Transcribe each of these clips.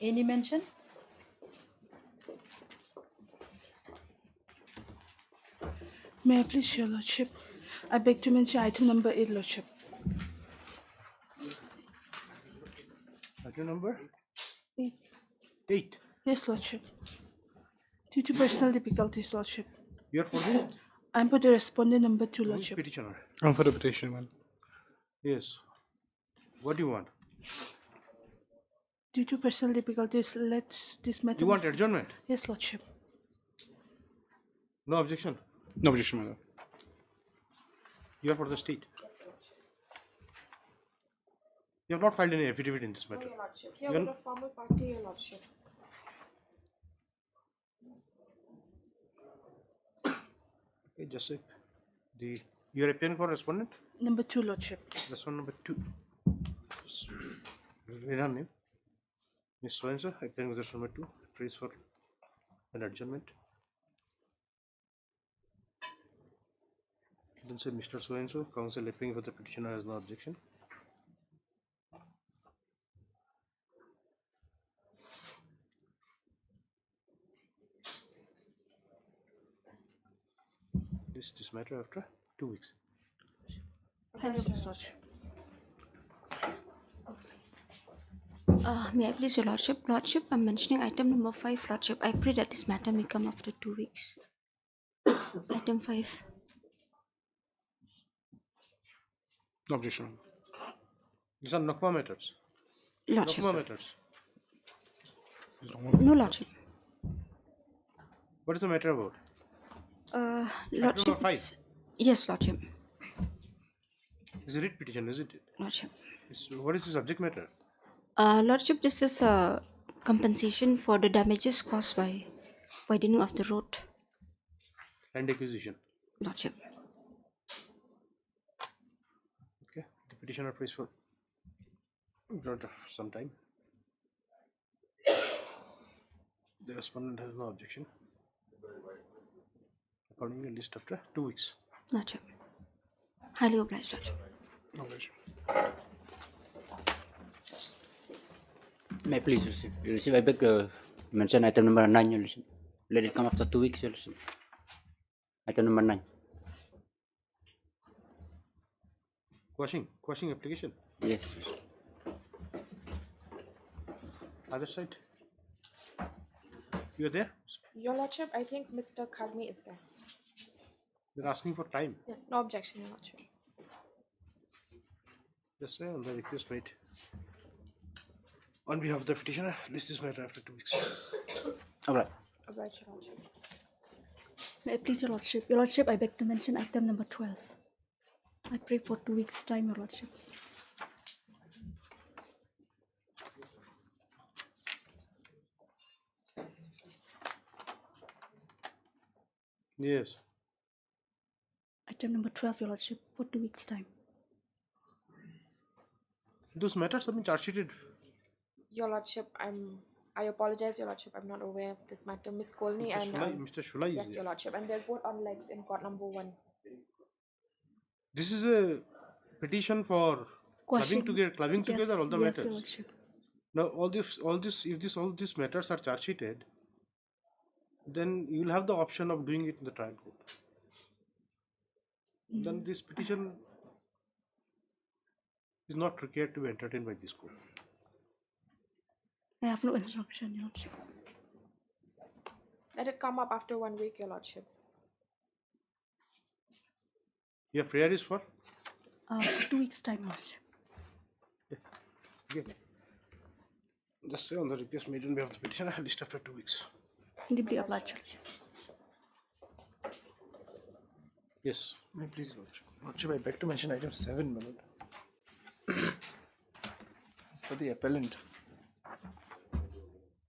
Any mention? May I please, Your Lordship? I beg to mention item number 8, Lordship. Item number 8. 8. Yes, Lordship. Due to personal difficulties, Lordship. You are for the I'm for the respondent number 2, Lordship. petitioner. I'm for the petition one. Yes. What do you want? Due to personal difficulties, let's this matter. You want adjournment? Yes, Lordship. No objection. No objection, my lord. You are for the state. You have not filed any affidavit in this matter. Your Lordship. Here with a formal party, Your Lordship. Okay, just say you are appearing for respondent. Number 2, Lordship. Respondent number 2. Read her name. Miss So and so appearing with respondent number 2. Praise for an adjournment. Then say Mr. So and so, counsel appearing for the petitioner has no objection. This matter after 2 weeks. Hello, Miss Lordship. May I please, Your Lordship? Lordship, I'm mentioning item number 5, Lordship. I pray that this matter may come after 2 weeks. Item 5. No objection. These are NOCMA matters. Lordship. NOCMA matters. No, Lordship. What is the matter about? Lordship. number 5. Yes, Lordship. It's a writ petition, isn't it? Lordship. What is the subject matter? Lordship, this is a compensation for the damages caused by widening of the road. Land acquisition. Lordship. Okay. The petitioner prays for grant of some time. The respondent has no objection. Accordingly, list after 2 weeks. Lordship. Highly obliged, Lordship. No objection. May I please, Your Lordship, I beg mention item number 9, Your Lordship. Let it come after 2 weeks, Your Lordship. Item number 9. Quashing application. Yes. Other side. You are there? Your Lordship, I think Mr. Karmi is there. They're asking for time. Yes, no objection, Your Lordship. Just say on the request made. On behalf of the petitioner, list this matter after 2 weeks. All right. Obliged, Your Lordship. May I please, Your Lordship? Your Lordship, I beg to mention item number 12. I pray for 2 weeks' time, Your Lordship. Yes. Item number 12, Your Lordship, for 2 weeks' time. Those matters have been charge sheeted. Your Lordship, I apologize, Your Lordship. I'm not aware of this matter. Miss Kolni and Mr. Shulai yes, is Your there. Lordship, and they're both on legs in court number 1. This is a petition for clubbing Yes, together all the yes, matters. Your Lordship. Now all these matters are charge sheeted, then you will have the option of doing it in the trial court. Then this petition is not required to be entertained by this court. I have no instruction, Your Lordship. Let it come up after 1 week, Your Lordship. Your prayer is for? For 2 weeks' time, Your Lordship. Okay. Just say on the request made on behalf of the petitioner, list after 2 weeks. Deeply obliged, Your Lordship. Yes. May I please, Lordship? Lordship, I beg to mention item 7, my lord. For the appellant.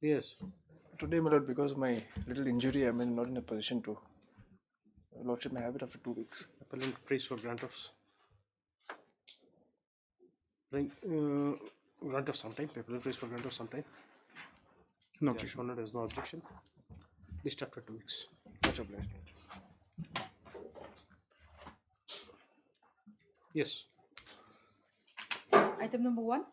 Yes. Today, my lord, because of my little injury, I'm not in a position to. Lordship, may I have it after 2 weeks? Appellant prays for grant of grant of some time. Appellant prays for grant of some time. No The objection. respondent has no objection. List after 2 weeks. Much obliged. Yes. Item number 1.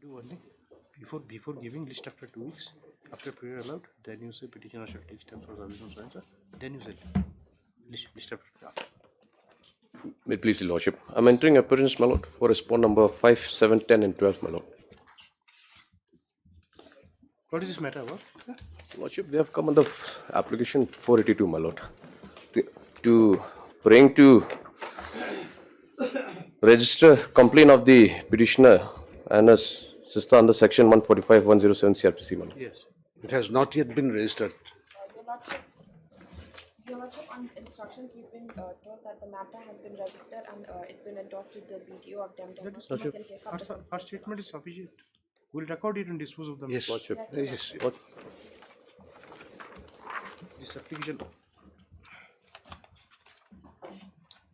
Do one thing. Before giving list after 2 weeks, after period allowed, then you say petitioner shall take steps for submission so and so. Then you say list after. May it please your lordship. I'm entering appearance, my lord, for respond number 5, 7, 10 and 12, my lord. What is this matter about? Lordship, they have come under application 482, my lord. To bring to register complaint of the petitioner and his sister under section 145, 107 CRPC, my lord. Yes. It has not yet been registered. Your Lordship, on instructions, we've been told that the matter has been registered and it's been endorsed to the BDO of Denmark. That is So we can take up the Our statement is sufficient. We'll record it and dispose of them. Yes. Lordship. Yes. This application.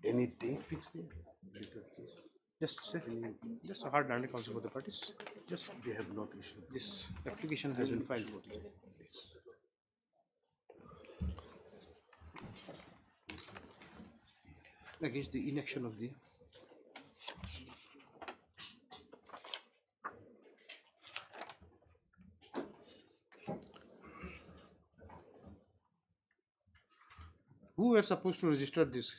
Any date fixed there? Just say. Just a hard landing counsel for the parties. Just They have not issued. this application has been filed. Against the inaction of the who were supposed to register this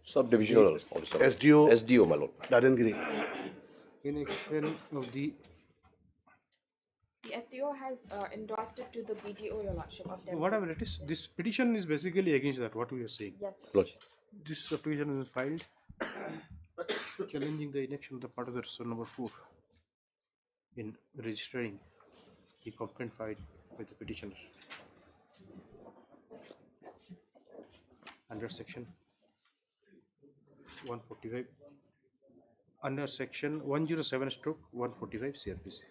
Subdivisional also. SDO SDO, my lord. Dadangiri. inaction of the The SDO has endorsed it to the BDO, Your Lordship, of Denmark. whatever it is. This petition is basically against that. What we are saying. Yes, Your Lordship. This application is filed challenging the inaction of the part of the resort number 4 in registering the complaint filed by the petitioner under section 145 under section 107 stroke 145 CRPC.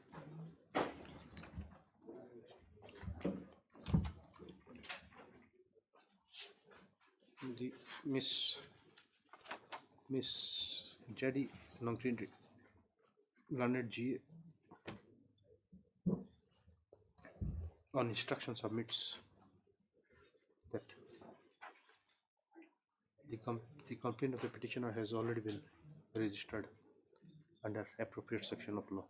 The Miss Jadi Nongtrin Learned G on instruction submits that the complaint of the petitioner has already been registered under appropriate section of law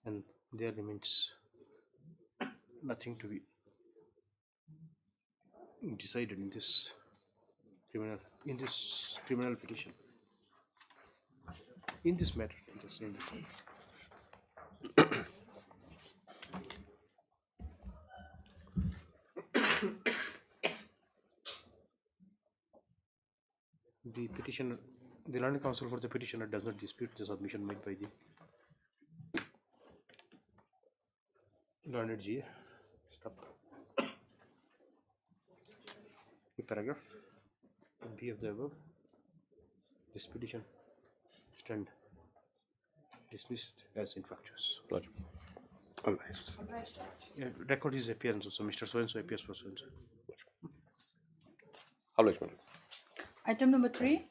and there remains nothing to be decided in this criminal petition in this matter. The petitioner, the learned counsel for the petitioner does not dispute the submission made by the learned GA. Stop. The paragraph B of the above. This petition stand dismissed as infractious. Lordship. All right. Record his appearance also. Mr. So and so appears for so and so. Acknowledged, my lord. Item number 3.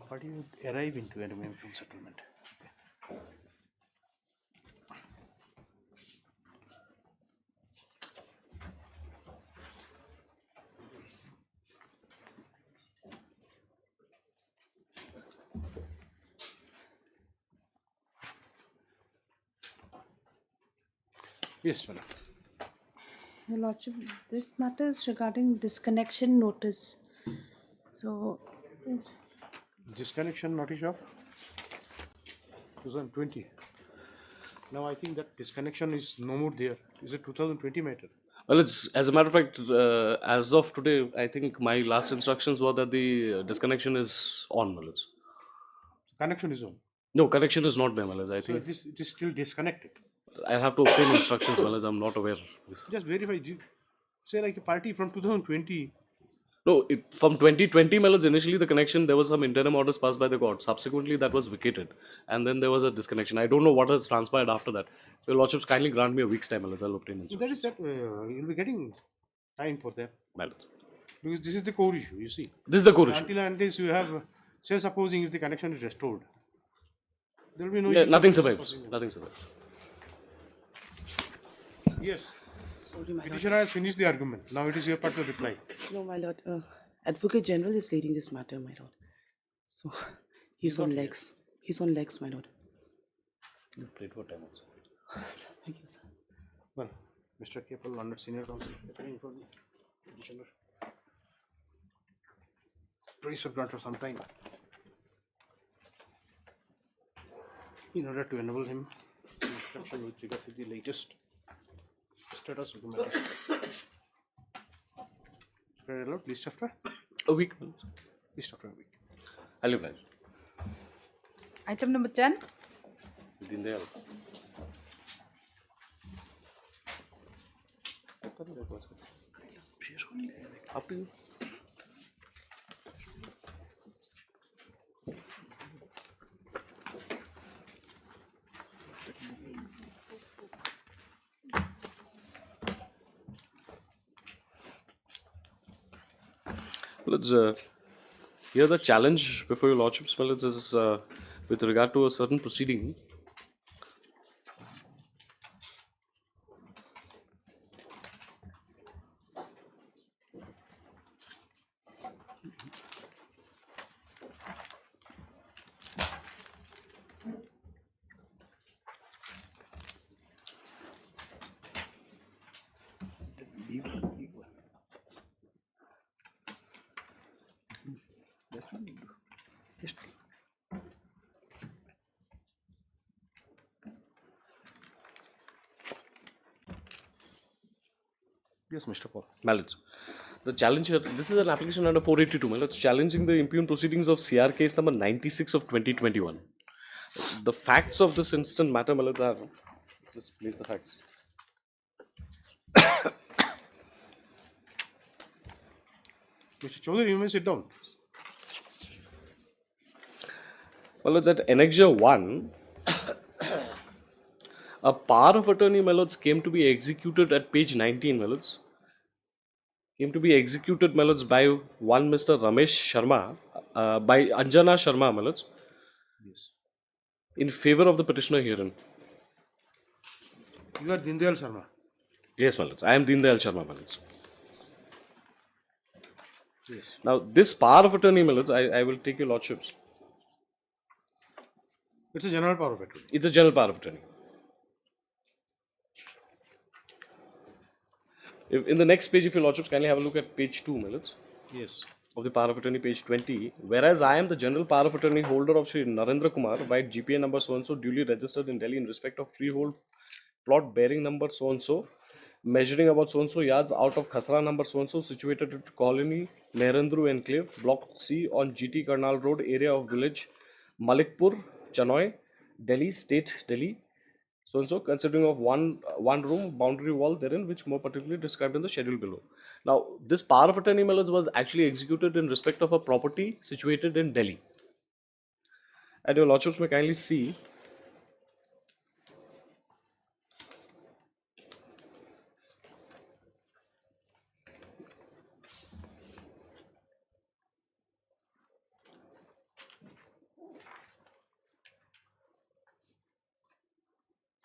How do you arrive into an amicable settlement? Yes, madam. Your Lordship, this matter is regarding disconnection notice. So, is Disconnection notice of 2020. Now I think that disconnection is no more there. Is it 2020 matter? Well, it's as a matter of fact, as of today, I think my last instructions were that the disconnection is on, Malaj. Connection is on. No, connection is not there, Malaj. I So think it is still disconnected. I have to obtain instructions, Malaj. I'm not aware. Just verify. Say like a party from 2020. No, from 2020, Malaj, initially the connection, there was some interim orders passed by the court. Subsequently, that was vacated. And then there was a disconnection. I don't know what has transpired after that. Your Lordships, kindly grant me a week's time, Malaj. I'll obtain So that instructions. is that you'll be getting time for that. Malaj. Because this is the core issue, you see. This is the core issue. Until and unless you have, say supposing if the connection is restored, there will be no Yeah, use nothing of survives. processing. Nothing survives. Yes. Sorry, my lord. Petitioner has finished the argument. Now it is your part to reply. No, my lord. Advocate General is leading this matter, my lord. So, he's on legs. He's on legs, my lord. You played for time also. Thank you, sir. Well, Mr. Capel, under senior counsel, preparing for the petitioner. Praise for grant of some time in order to enable him instruction with regard to the latest status of the matter. Very allowed, least after? A week. Least after a week. I'll oblige. Item number 10. Deen Dayal. Up to you. Let's hear the challenge before your lordships. Well, it's with regard to a certain proceeding. Yes, Mr. Paul. Mallet. The challenge here, this is an application under 482. Mallet, challenging the impugned proceedings of CR case number 96 of 2021. The facts of this instant matter, Mallet, are just place the facts. Mr. Chaudhary, you may sit down. Well, it's at Annexure 1. A power of attorney, Melods, came to be executed at page 19, Melods. Came to be executed, Melods, by one Mr. Ramesh Sharma, by Anjana Sharma, Melods. Yes. In favor of the petitioner herein. You are Dindayal Sharma. Yes, Melods. I am Deen Dayal Sharma, Melods. Yes. Now, this power of attorney, Melods, I will take your lordships. It's a general power of attorney. It's a general power of attorney. If, in the next page, if your lordships kindly have a look at page 2, Melods. Yes. Of the power of attorney, page 20. Whereas I am the general power of attorney holder of Shri Narendra Kumar, white GPA number so and so, duly registered in Delhi in respect of freehold plot bearing number so and so, measuring about so and so yards out of Khasra number so and so, situated at colony Nehrendru Enclave, block C on GT Karnal Road, area of village Malikpur, Chanoy, Delhi, state Delhi. So and so, considering of one room boundary wall therein, which more particularly described in the schedule below. Now, this power of attorney, Melods, was actually executed in respect of a property situated in Delhi. And your lordships may kindly see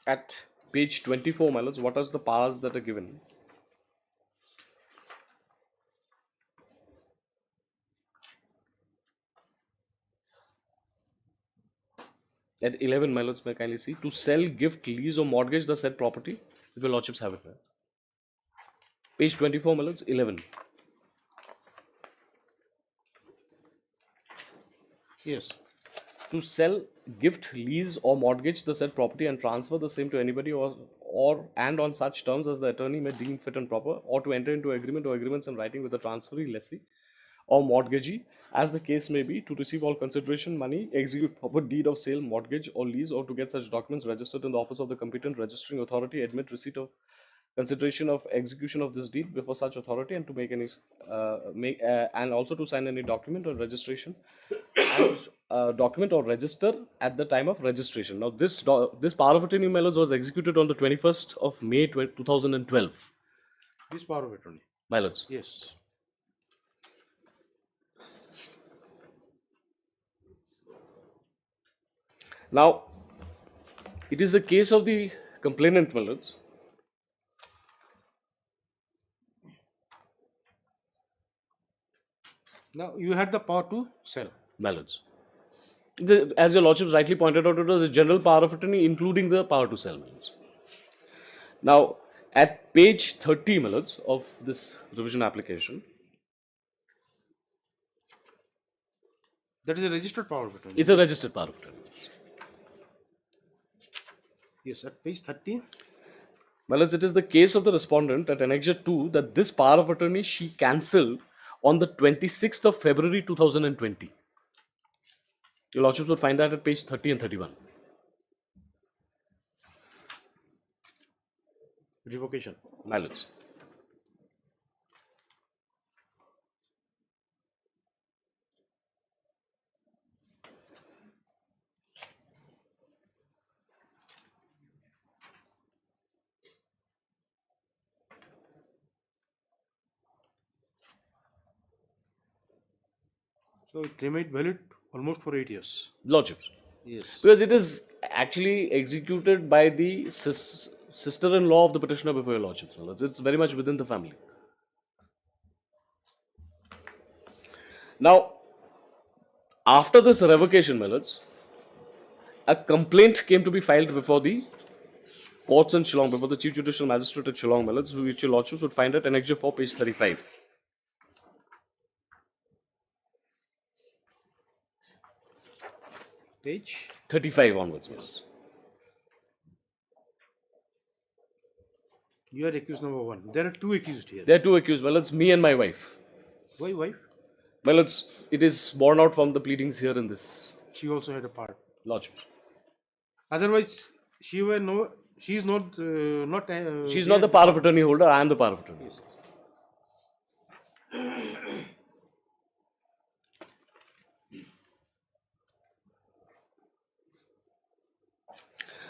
At page 24, my lords, what are the powers that are given? At 11, my lords, may I kindly see, to sell, gift, lease or mortgage the said property, if your lordships have it. Page 24, my lords, 11. Yes. To sell, gift, lease or mortgage the said property and transfer the same to anybody or and on such terms as the attorney may deem fit and proper, or to enter into agreement or agreements in writing with the transferee, lessee or mortgagee, as the case may be, to receive all consideration, money, execute proper deed of sale, mortgage or lease, or to get such documents registered in the office of the competent registering authority, admit receipt of consideration of execution of this deed before such authority, and to make any and also to sign any document or registration and document or register at the time of registration. Now this power of attorney, my lords, was executed on the 21st of May 2012. This power of attorney. My lords. Yes. Now, it is the case of the complainant, my lords. Now you had the power to sell. My lords. As your lordships rightly pointed out, it was a general power of attorney, including the power to sell, my lords. Now, at page 30, my lords, of this revision application, that is a registered power of attorney. it's a registered power of attorney. Yes, at page 30. My lords, it is the case of the respondent at Annexure 2 that this power of attorney she cancelled on the 26th of February 2020. Your lordships would find that at page 30 and 31. Revocation. My lords. So it remained valid almost for 8 years. Lordships. Yes. Because it is actually executed by the sister-in-law of the petitioner before your lordships. My lords. It's very much within the family. Now, after this revocation, my lords, a complaint came to be filed before the courts in Shillong, before the Chief Judicial Magistrate at Shillong, my lords, which your lordships would find at Annexure 4, page 35. Page 35 onwards, my lords. You are accused number 1. There are 2 accused here. There are 2 accused, my lords, me and my wife. Why wife? My lords, it is borne out from the pleadings here in this. She also had a part. Lordship. Otherwise, she is not. She's not the power of attorney holder. I am the power of attorney. Yes.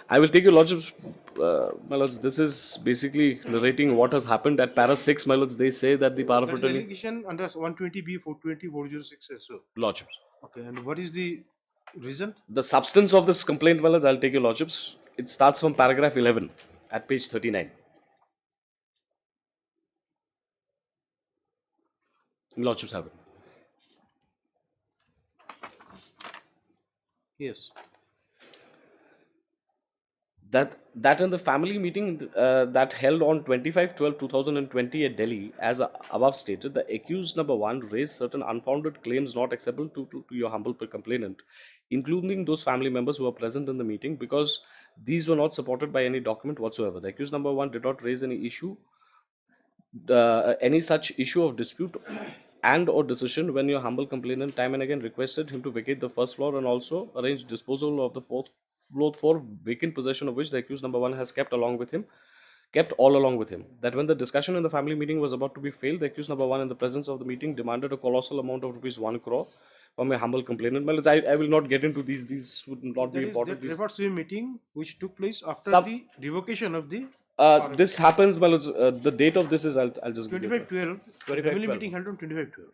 I will take your lordships, my lords. This is basically narrating what has happened at para 6, my lords. They say that the power of That is the attorney. allegation under 120B, 420, 406 also. Lordships. Okay, and what is the reason? The substance of this complaint, my lords, I'll take your lordships. It starts from paragraph 11 at page 39. Lordships have it. Yes. That in the family meeting that held on 25/12/2020 at Delhi, as above stated, the accused number 1 raised certain unfounded claims not acceptable to your humble complainant, including those family members who were present in the meeting, because these were not supported by any document whatsoever. The accused number 1 did not raise any such issue of dispute and or decision when your humble complainant time and again requested him to vacate the first floor and also arrange disposal of the fourth floor for vacant possession of which the accused number 1 has kept all along with him. That when the discussion in the family meeting was about to be failed, the accused number 1 in the presence of the meeting demanded a colossal amount of rupees 1 crore from a humble complainant. Well, I will not get into these would not be important. That refers to a meeting which took place after the revocation of the. This happens, well, the date of this is, I'll just give you. 25/12. Family meeting held on 25/12.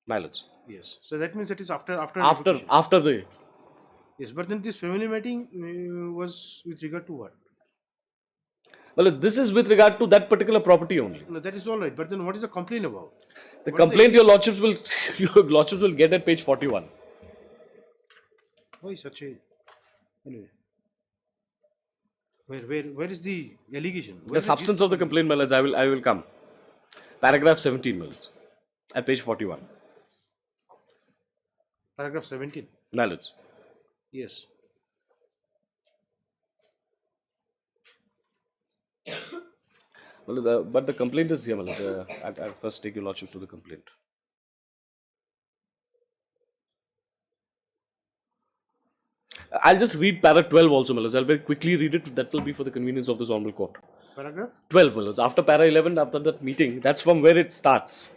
My lords. Yes. So that means it is after the. Yes, but then this family meeting was with regard to what? Well, this is with regard to that particular property only. No, that is all right. But then what is the complaint about? The What is complaint your lordships will get at page 41. Why such a anyway? Where is the allegation? The substance of the complaint, my lords, I will come. Paragraph 17, my lords, at page 41. Paragraph 17. My lords. Yes. Well, but the complaint is here, my lords. I'll first take your lordships to the complaint. I'll just read para 12 also, my lords. I'll very quickly read it. That will be for the convenience of this honorable court. Paragraph 12, my lords. After para 11, after that meeting, that's from where it starts.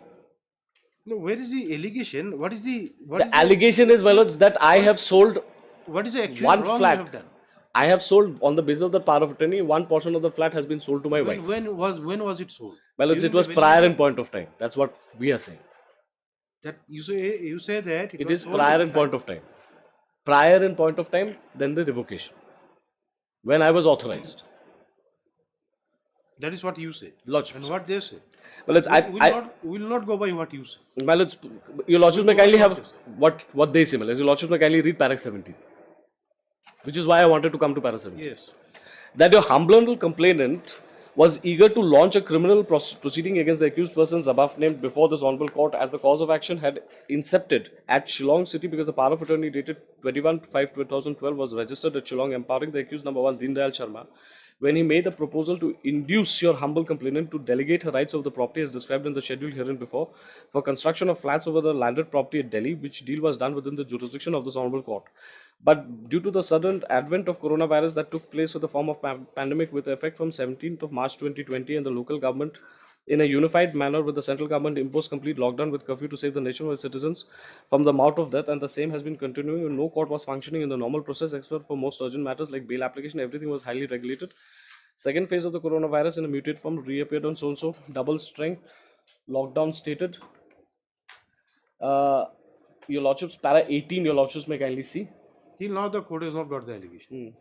No, where is the allegation? What is the Allegation is, my lords, that I have sold what is the actual one wrong flat. you have done? I have sold on the basis of the power of attorney. One portion of the flat has been sold to my wife. When was it sold? Well, it During was the prior very- in point of time. That's what we are saying. That you say that It was is sold prior at in the point time. of time. Prior in point of time, then the revocation. When I was authorized. That is what you say. Lordship. And what they say. Well, it's We will not go by what you say. well, it's your lordship may kindly have what they say. Well, your lordship may kindly read paragraph 17, which is why I wanted to come to paragraph 17. Yes. That your humble complainant was eager to launch a criminal proceeding against the accused persons above named before this honorable court, as the cause of action had incepted at Shillong City because the power of attorney dated 21/5/2012 was registered at Shillong, empowering the accused number 1 Deen Dayal Sharma when he made a proposal to induce your humble complainant to delegate her rights over the property as described in the schedule herein before for construction of flats over the landed property at Delhi, which deal was done within the jurisdiction of this honorable court. But due to the sudden advent of coronavirus that took place with the form of pandemic with effect from 17th of March 2020, and the local government in a unified manner with the central government imposed complete lockdown with curfew to save the nation of its citizens from the mouth of death, and the same has been continuing and no court was functioning in the normal process except for most urgent matters like bail application. Everything was highly regulated. Second phase of the coronavirus in a mutated form reappeared on so-and-so double strength lockdown stated. Your lordships, para 18, your lordships may kindly see. Till now the court has not got the allegation.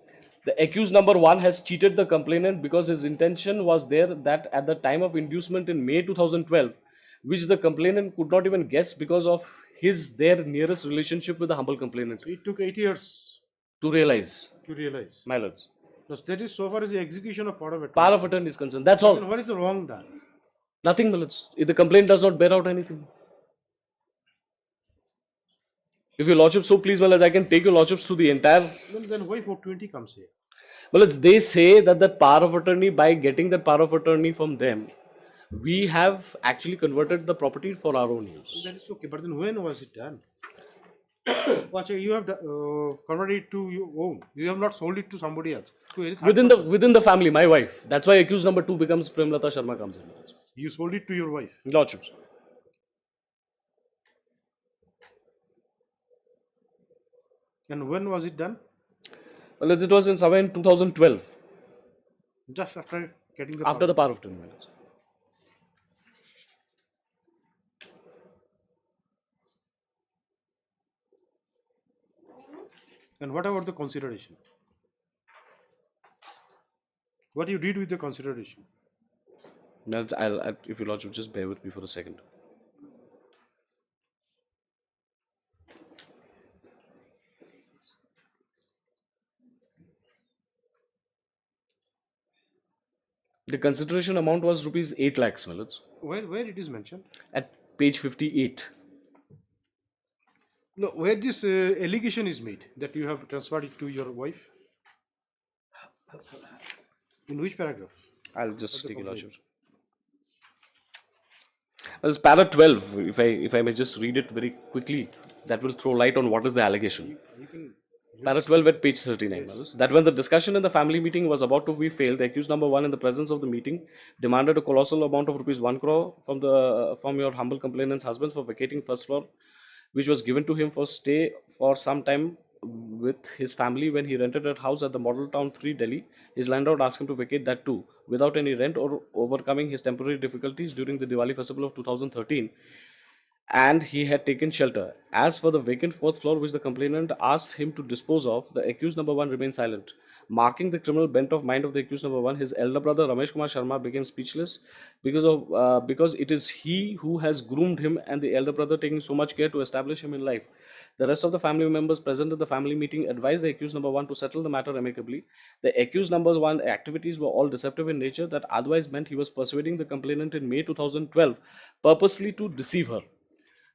The accused number 1 has cheated the complainant because his intention was there that at the time of inducement in May 2012, which the complainant could not even guess because of their nearest relationship with the humble complainant. It took 8 years to realize. My lords. That is so far as the execution of power of attorney. Power of attorney is concerned. That's all. Then what is the wrong done? Nothing, my lords. If the complaint does not bear out anything. If your lordship so please, my lords, I can take your lordships through the entire. Then why 420 comes here? Well, they say that power of attorney, by getting that power of attorney from them, we have actually converted the property for our own use. That is okay, but then when was it done? Watch, you have converted it to your own. You have not sold it to somebody else. To any third person. Within the family, my wife. That's why accused number 2 becomes Premlata Sharma comes in. You sold it to your wife. Lordships. And when was it done? Well, it was in somewhere in 2012. Just after getting the After the power of attorney. And what about the consideration? What you did with the consideration? If your lordship just bear with me for a second. The consideration amount was rupees 8 lakhs, my lords. Where it is mentioned? At page 58. No, where this allegation is made that you have transferred it to your wife? In which paragraph? I'll just take your lordship. Well, it's para 12. If I may just read it very quickly, that will throw light on what is the allegation. Para 12 at page 39. Yes. That when the discussion in the family meeting was about to be failed, the accused number 1 in the presence of the meeting demanded a colossal amount of rupees 1 crore from your humble complainant's husband for vacating first floor, which was given to him for stay for some time with his family when he rented a house at the Model Town 3, Delhi. His landlord asked him to vacate that too, without any rent or overcoming his temporary difficulties during the Diwali festival of 2013. And he had taken shelter. As for the vacant fourth floor which the complainant asked him to dispose of, the accused number 1 remained silent. Marking the criminal bent of mind of the accused number 1, his elder brother Ramesh Kumar Sharma became speechless because it is he who has groomed him, and the elder brother taking so much care to establish him in life. The rest of the family members present at the family meeting advised the accused number 1 to settle the matter amicably. The accused number 1 activities were all deceptive in nature, that otherwise meant he was persuading the complainant in May 2012 purposely to deceive her.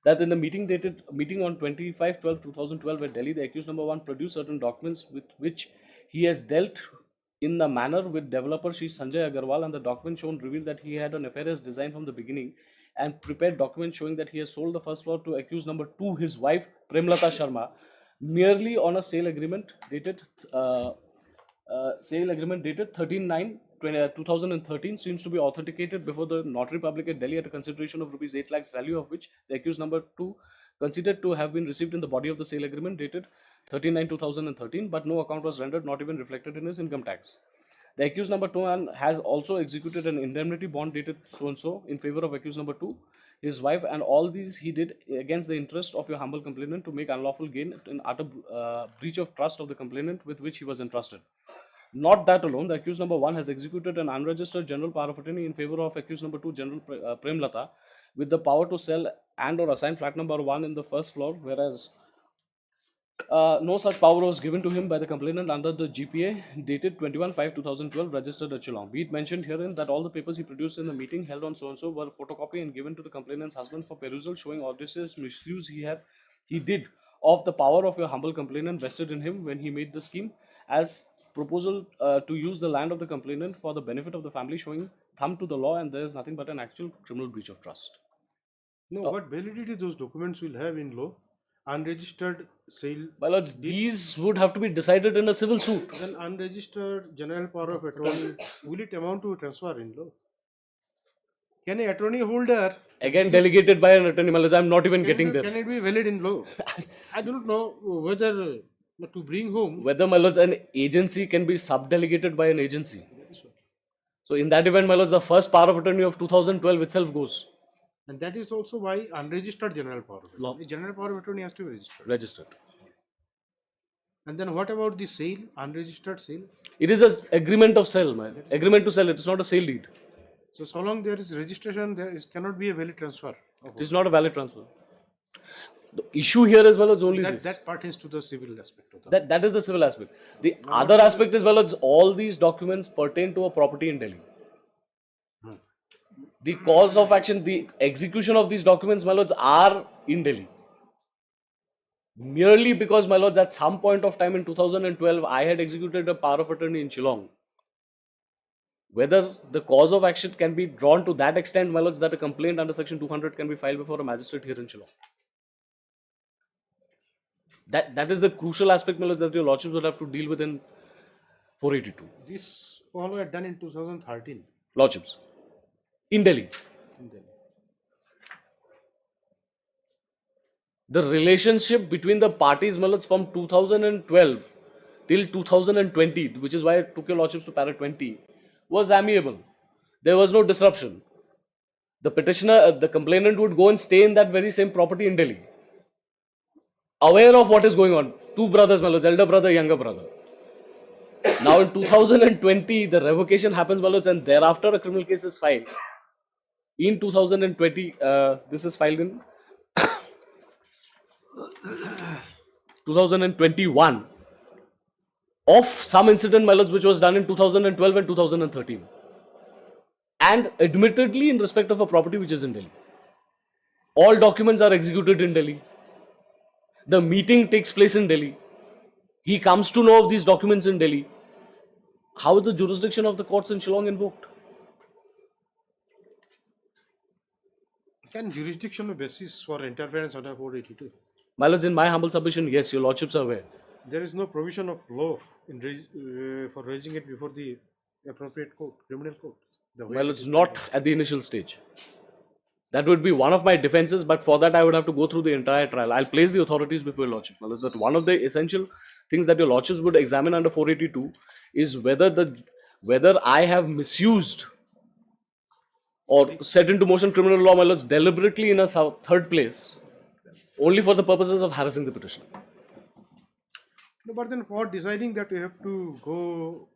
That in the meeting on 25/12/2012 at Delhi, the accused number 1 produced certain documents with which he has dealt in the manner with developer Shri Sanjay Agarwal, and the document shown revealed that he had a nefarious design from the beginning, and prepared documents showing that he has sold the first floor to accused number 2, his wife Premlata Sharma, merely on a sale agreement dated 13/9/2013, seems to be authenticated before the notary public at Delhi at a consideration of rupees 8 lakhs, value of which the accused number 2 considered to have been received in the body of the sale agreement dated 13/9/2013, but no account was rendered, not even reflected in his income tax. The accused number 2 has also executed an indemnity bond dated so and so in favor of accused number 2, his wife, and all these he did against the interest of your humble complainant to make unlawful gain in utter breach of trust of the complainant with which he was entrusted. Not that alone, the accused number 1 has executed an unregistered general power of attorney in favor of accused number 2, General Premlata, with the power to sell and or assign flat number 1 in the first floor, whereas no such power was given to him by the complainant under the GPA dated 21/5/2012 registered at Shillong. Be it mentioned herein that all the papers he produced in the meeting held on so-and-so were photocopied and given to the complainant's husband for perusal, showing audacious misuse he did of the power of your humble complainant vested in him when he made the scheme, as proposal to use the land of the complainant for the benefit of the family, showing thumb to the law, and there is nothing but an actual criminal breach of trust. No, what validity those documents will have in law? Unregistered sale. My lords, these would have to be decided in a civil suit. Then unregistered general power of attorney, will it amount to transfer in law? Can an attorney holder again delegated by an attorney? My lords, I'm not even getting there. Can it be valid in law? I do not know whether to bring home. Whether, my lords, an agency can be subdelegated by an agency. So in that event, my lords, the first power of attorney of 2012 itself goes. And that is also why unregistered general power of attorney. General power of attorney has to be registered. Registered. And then what about the sale, unregistered sale? It is an agreement of sale, man. Agreement to sell. It is not a sale deed. So long there is registration, cannot be a valid transfer. It is not a valid transfer. The issue here as well is only that, this. That pertains to the civil aspect of that is the civil aspect. The other aspect as well as all these documents pertain to a property in Delhi. The cause of action, the execution of these documents, my lords, are in Delhi. Merely because, my lords, at some point of time in 2012, I had executed a power of attorney in Shillong. Whether the cause of action can be drawn to that extent, my lords, that a complaint under section 200 can be filed before a magistrate here in Shillong. That is the crucial aspect, my lords, that your lordships will have to deal with in 482. This all were done in 2013. Lordships. In Delhi. The relationship between the parties, my lords, from 2012 till 2020, which is why I took your lordships to para 20, was amiable. There was no disruption. The petitioner, the complainant would go and stay in that very same property in Delhi, aware of what is going on. Two brothers, my lords, elder brother, younger brother. Now in 2020, the revocation happens, my lords, and thereafter a criminal case is filed. In 2020, this is filed in 2021 of some incident, my lords, which was done in 2012 and 2013. And admittedly in respect of a property which is in Delhi. All documents are executed in Delhi. The meeting takes place in Delhi. He comes to know of these documents in Delhi. How is the jurisdiction of the courts in Shillong invoked? Can jurisdictional basis for interference under 482? My lords, in my humble submission, yes, your lordships are aware. There is no provision of law in for raising it before the appropriate court, criminal court. My lords, not at the initial stage. That would be one of my defenses, but for that I would have to go through the entire trial. I'll place the authorities before your lordship. My lords, that one of the essential things that your lordships would examine under 482 is whether I have misused or set into motion criminal law, my lords, deliberately in a third place, only for the purposes of harassing the petitioner. No, but then for deciding that we have to go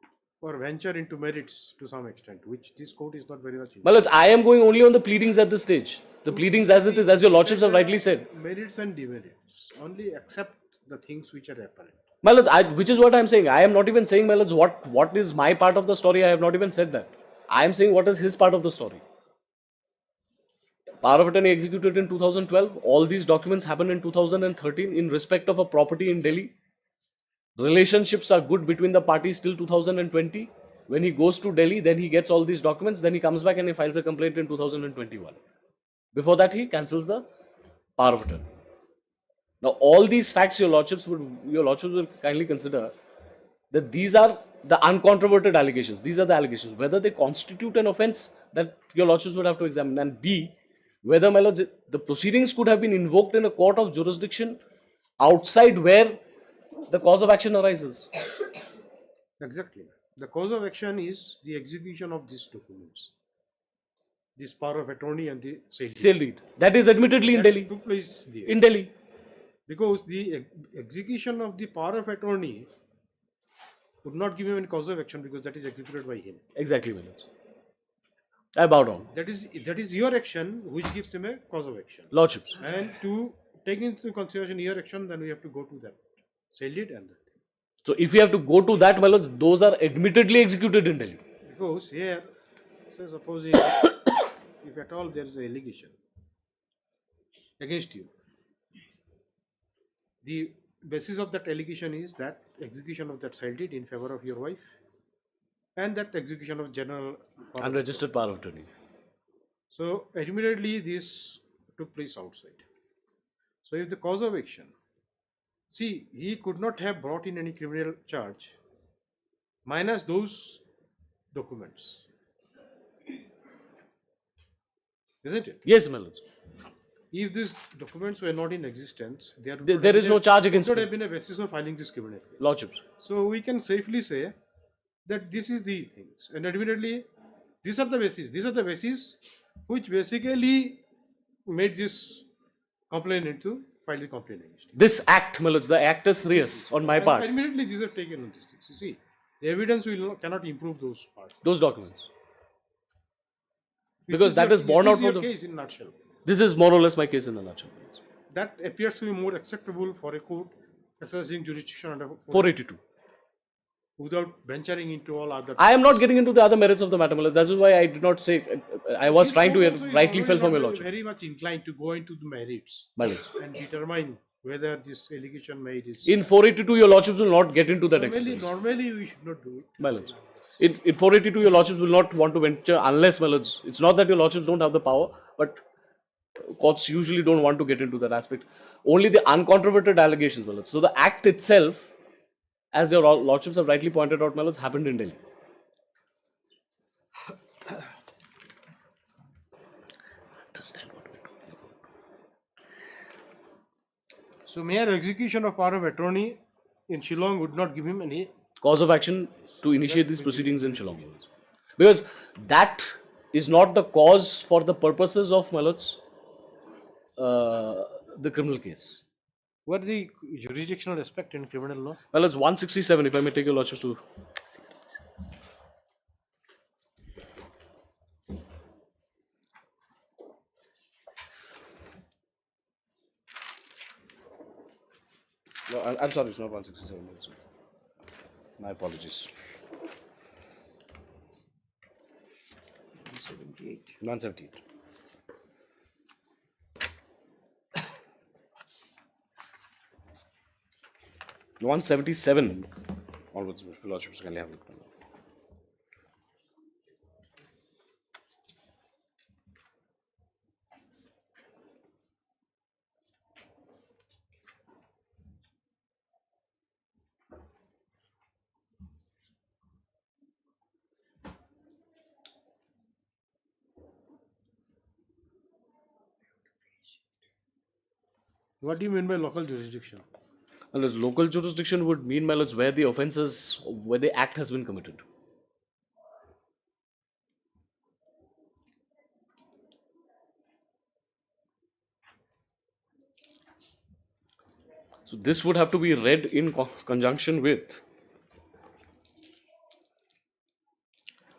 or venture into merits to some extent, which this court is not very much. My lords, I am going only on the pleadings at this stage. The pleadings as it is, as your lordships have rightly said. Merits and demerits. Only accept the things which are apparent. My lords, which is what I am saying. I am not even saying, my lords, what is my part of the story. I have not even said that. I am saying what is his part of the story. Power of attorney executed in 2012. All these documents happened in 2013 in respect of a property in Delhi. Relationships are good between the parties till 2020. When he goes to Delhi, then he gets all these documents. Then he comes back and he files a complaint in 2021. Before that, he cancels the power of attorney. Now, all these facts, your lordships will kindly consider that these are the uncontroverted allegations. These are the allegations. Whether they constitute an offence, that your lordships would have to examine. And B, whether, my lords, the proceedings could have been invoked in a court of jurisdiction outside where the cause of action arises. Exactly. The cause of action is the execution of these documents. This power of attorney and the sale deed. That is admittedly in Delhi. Took place there. In Delhi. Because the execution of the power of attorney would not give him any cause of action because that is executed by him. Exactly, my lords. I bow down. That is your action which gives him a cause of action. Lordships. And to take into consideration your action, then we have to go to that sale deed and that thing. So if we have to go to that, my lords, those are admittedly executed in Delhi. Because here, so supposing if at all there is an allegation against you, the basis of that allegation is that execution of that sale deed in favor of your wife and that execution of general unregistered power of attorney. So admittedly this took place outside. So if the cause of action, see, he could not have brought in any criminal charge minus those documents. Isn't it? Yes, my lords. If these documents were not in existence, there is no charge against would me. have been a basis of filing this criminal case. Lordships. So we can safely say that this is the things, and admittedly, these are the bases which basically made this complainant to file the complaint against him. This act, my lords, the actus reus on my part. Admittedly, these are taken on these things. You see, the evidence cannot improve those parts. Those documents. Because that is borne out from the case in a nutshell. This is more or less my case in a nutshell. That appears to be more acceptable for a court exercising jurisdiction under 482. Without venturing into all other. I am not getting into the other merits of the matter. That is why I did not say. I was trying to rightly fell from your lordship. Very much inclined to go into the merits and determine whether this allegation made is. In 482, your lordships will not get into that exercise. Normally, we should not do it. My lords. In 482, your lordships will not want to venture unless, my lords, it's not that your lordships don't have the power, but courts usually don't want to get into that aspect. Only the uncontroverted allegations, my lords. So the act itself, as your lordships have rightly pointed out, my lords, happened in Delhi. Understand what we're talking about. So mere execution of power of attorney in Shillong would not give him any cause of action to initiate these proceedings in Shillong. Because that is not the cause for the purposes of, my lords, the criminal case. What is the jurisdictional aspect in criminal law? Well, it's 167, if I may take your lordships to see. No, I'm sorry, it's not 167. My apologies. 178. 177 onwards, lordships can have it. What do you mean by local jurisdiction? Well, as local jurisdiction would mean, my lords, where the offences, where the act has been committed. So this would have to be read in conjunction with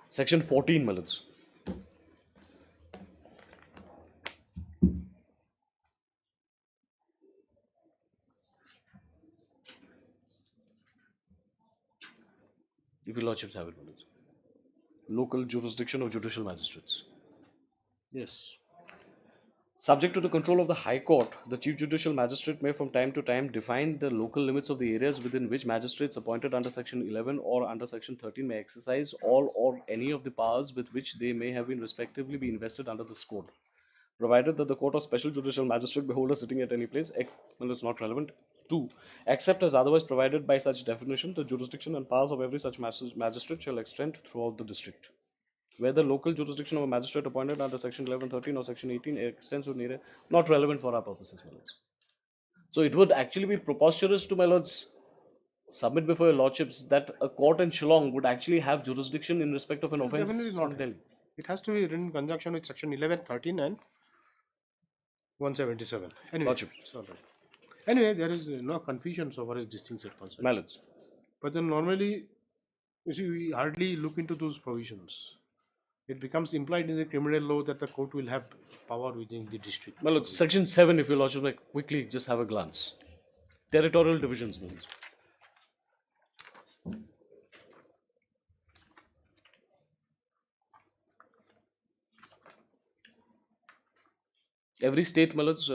section 14, my lords. If your lordships have it, my lords. Local jurisdiction of judicial magistrates. Yes. Subject to the control of the High Court, the Chief Judicial Magistrate may from time to time define the local limits of the areas within which magistrates appointed under Section 11 or under Section 13 may exercise all or any of the powers with which they may have been respectively be invested under this code, provided that the Court of Special Judicial Magistrate beholder sitting at any place, well, it's not relevant, 2. Except as otherwise provided by such definition, the jurisdiction and powers of every such magistrate shall extend throughout the district. Where the local jurisdiction of a magistrate appointed under Section 11, 13 or Section 18 extends to an area not relevant for our purposes, my lords. So it would actually be preposterous to, my lords, submit before your lordships that a court in Shillong would actually have jurisdiction in respect of an offence Definitely not. in Delhi. It has to be written in conjunction with section 11, 13 and 177. Anyway, Lordship. it's all right. Anyway, there is no confusion so far as these things are concerned. My lords. But then normally, you see, we hardly look into those provisions. It becomes implied in the criminal law that the court will have power within the district. My lords, Section 7, if your lordship may quickly just have a glance. Territorial divisions, my lords. Every state, my lords,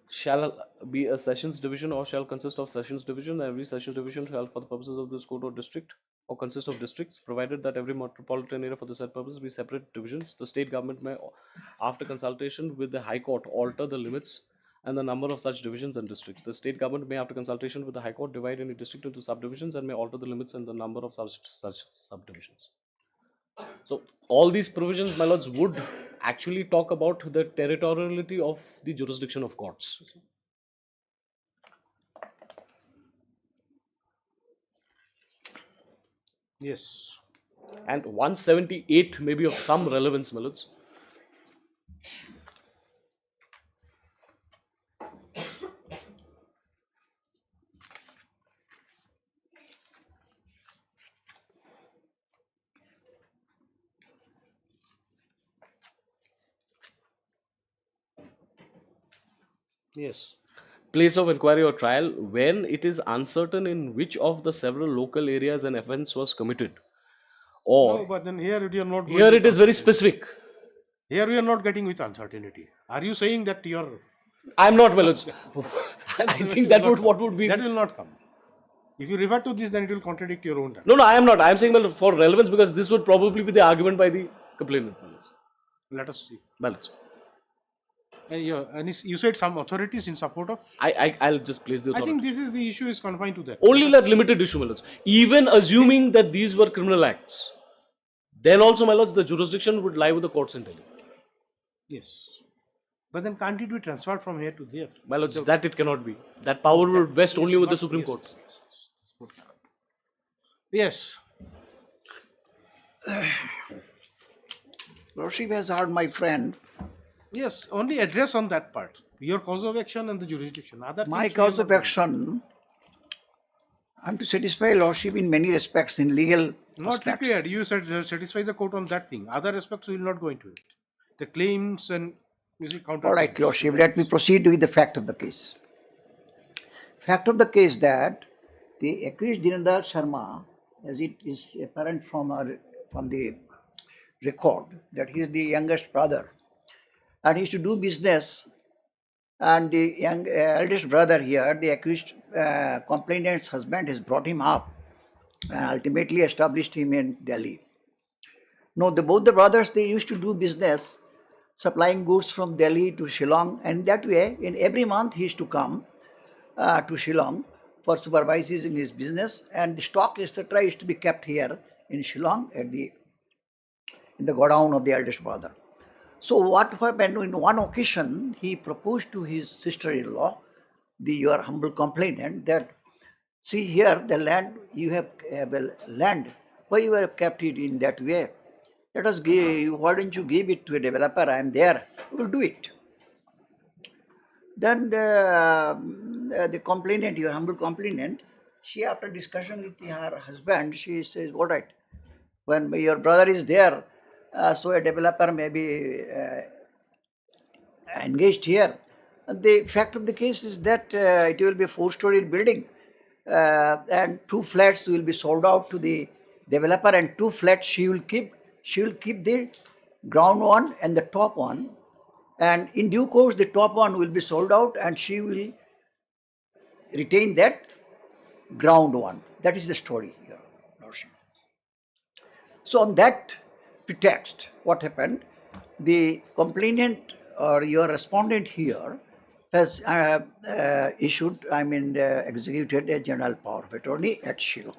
shall be a sessions division or shall consist of sessions division. Every sessions division shall, for the purposes of this court or district, or consist of districts, provided that every metropolitan area for the said purpose be separate divisions. The state government may, after consultation with the High Court, alter the limits and the number of such divisions and districts. The state government may, after consultation with the High Court, divide any district into subdivisions and may alter the limits and the number of such subdivisions. So all these provisions, my lords, would actually talk about the territoriality of the jurisdiction of courts. Yes. And 178 may be of some relevance, my lords. Yes. Place of inquiry or trial when it is uncertain in which of the several local areas an offence was committed. Or No, but then here we are not. here it is very specific. Here we are not getting with uncertainty. Are you saying that you are? I am not, my lords. I think that would what would be. That will not come. If you refer to this, then it will contradict your own. No, I am not. I am saying, my lords, for relevance, because this would probably be the argument by the complainant, my lords. Let us see. My lords. And you said some authorities in support of? I'll just place the I authority. think this is the issue is confined to that. Only that limited issue, my lords. Even assuming that these were criminal acts, then also, my lords, the jurisdiction would lie with the courts in Delhi. Yes. But then can't it be transferred from here to there? My lords, that it cannot be. That power would vest only with the Supreme Court. Yes. Lordship has heard my friend. Yes, only address on that part. Your cause of action and the jurisdiction. Other My things we cause are of not action, I am to satisfy Lordship in many respects, in legal Not aspects. required. You said satisfy the court on that thing. Other aspects we will not go into it. The claims and counter. All right, Lordship, let me proceed with the fact of the case. Fact of the case that the accused Dinendra Sharma, as it is apparent from the record, that he is the youngest brother, and he used to do business, and the eldest brother here, the accused complainant's husband, has brought him up and ultimately established him in Delhi. No, both the brothers, they used to do business, supplying goods from Delhi to Shillong, and that way, in every month, he used to come to Shillong for supervising his business, and the stock, etc., used to be kept here in Shillong in the godown of the eldest brother. So what happened, in one occasion, he proposed to his sister-in-law, your humble complainant, that, see here, the land, you have a land, why you have kept it in that way? Let us give, why don't you give it to a developer? I am there, we will do it. Then the complainant, your humble complainant, she after discussion with her husband, she says, all right, when your brother is there, so a developer may be engaged here. And the fact of the case is that it will be a 4-story building and 2 flats will be sold out to the developer, and 2 flats she will keep the ground one and the top one, and in due course the top one will be sold out and she will retain that ground one. That is the story here, Lordship. So on that pretext, what happened, the complainant or your respondent here has executed a general power of attorney at Shillong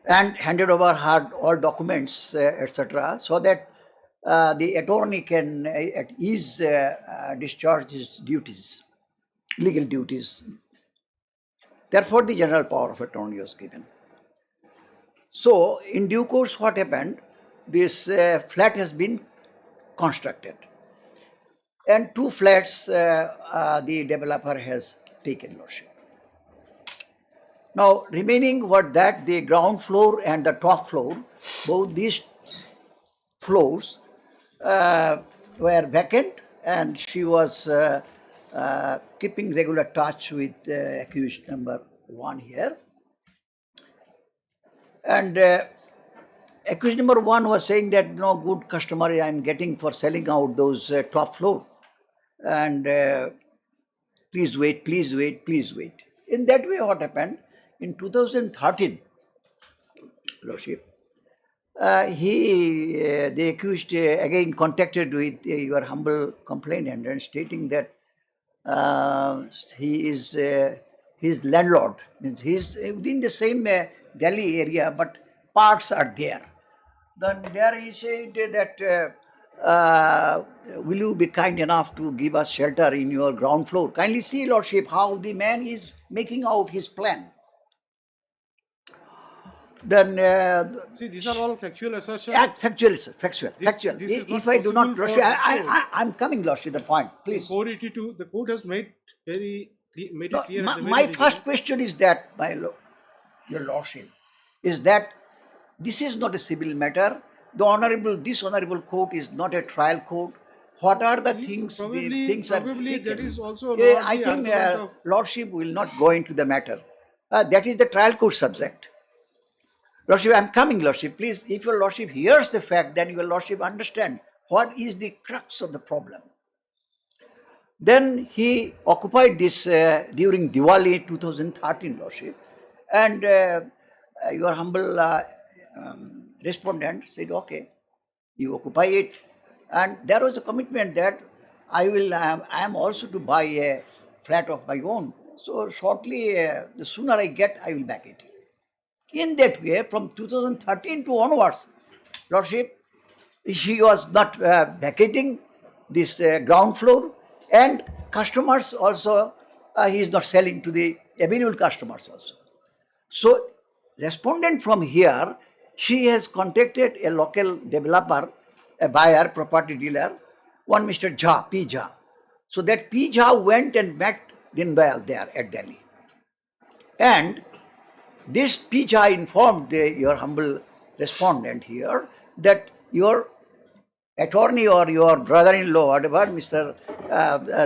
and handed over her all documents, etc., so that the attorney can at ease discharge his duties, legal duties. Therefore, the general power of attorney was given. So, in due course, what happened? This flat has been constructed, and 2 flats the developer has taken, Lordship. Now, remaining what that the ground floor and the top floor, both these floors were vacant, and she was keeping regular touch with accused number 1 here. And accused number 1 was saying that no good customer I am getting for selling out those top floor, and please wait, please wait, please wait. In that way, what happened in 2013, Lordship, the accused again contacted with your humble complainant and stating that he is his landlord, means he is within the same Delhi area, but parts are there. Then there he said that will you be kind enough to give us shelter in your ground floor? Kindly see, Lordship, how the man is making out his plan. Then see, these are all factual assertions. Factual. If I do not, Lordship, I'm coming, Lordship, the point, please. 482, the court has made it clear. My first question is that, your Lordship, is that this is not a civil matter. This honorable court is not a trial court. What are the things? Probably that is also. I think Lordship will not go into the matter. That is the trial court subject. Lordship, I am coming, Lordship. Please, if your Lordship hears the fact, then your Lordship understand what is the crux of the problem. Then he occupied this during Diwali 2013, Lordship, and your humble respondent said, okay, you occupy it. And there was a commitment that I am also to buy a flat of my own. So shortly, the sooner I get, I will back it. In that way, from 2013 to onwards, Lordship, she was not vacating this ground floor, and customers also, he is not selling to the available customers also. So, respondent from here, she has contacted a local developer, a buyer, property dealer, one Mr. Jha, P. Jha. So that P. Jha went and met Dindayal there at Delhi. And this P. Jha informed your humble respondent here that your attorney or your brother-in-law, whatever, Mr.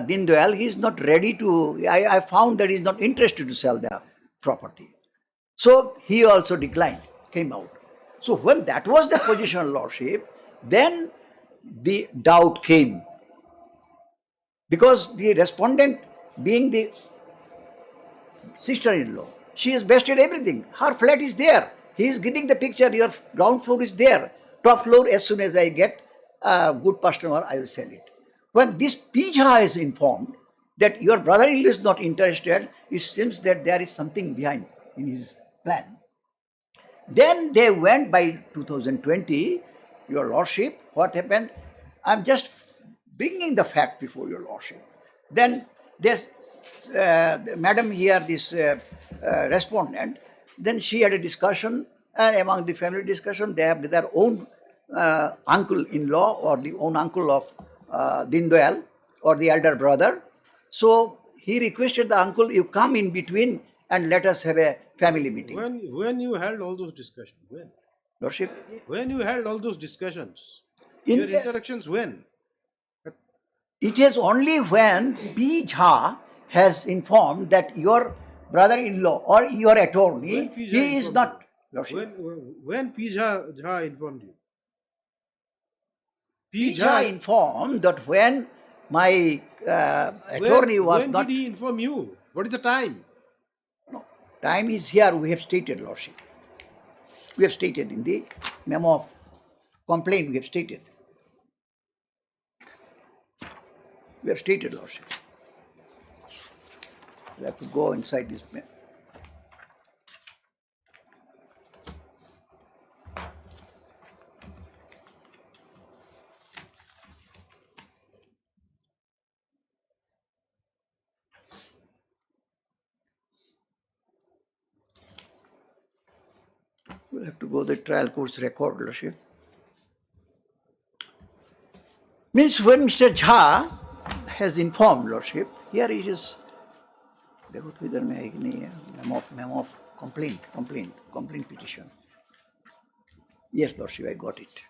Dindayal, he is not ready to, I found that he is not interested to sell the property. So he also declined, came out. So when that was the position, Lordship, then the doubt came. Because the respondent, being the sister-in-law, she has bested everything. Her flat is there. He is giving the picture, your ground floor is there. Top floor, as soon as I get a good customer, I will sell it. When this P. Jha is informed that your brother-in-law is not interested, it seems that there is something behind in his plan. Then they went by 2020, your Lordship, what happened? I'm just bringing the fact before your Lordship. Then there's madam here, this respondent, then she had a discussion, and among the family discussion, they have their own uncle-in-law or the own uncle of Dindayal or the elder brother. So he requested the uncle, you come in between and let us have a family meeting. When you held all those discussions? When? Lordship, When you held all those discussions? In- Your interactions when? it is only when P. Jha has informed that your brother-in-law or your attorney, When P. Jha he is informed not, you? Lordship. When P. Jha informed you? P. Jha informed that when my attorney was when not. did he inform you? What is the time? No, time is here, we have stated, Lordship. We have stated in the memo of complaint, we have stated. We have stated, Lordship. We have to go inside this. We'll have to go the trial court's record, Lordship. Means when Mr. Jha has informed, Lordship, here it is. देखो तो इधर में है कि नहीं है memo of complaint petition. Yes, Lordship, I got it.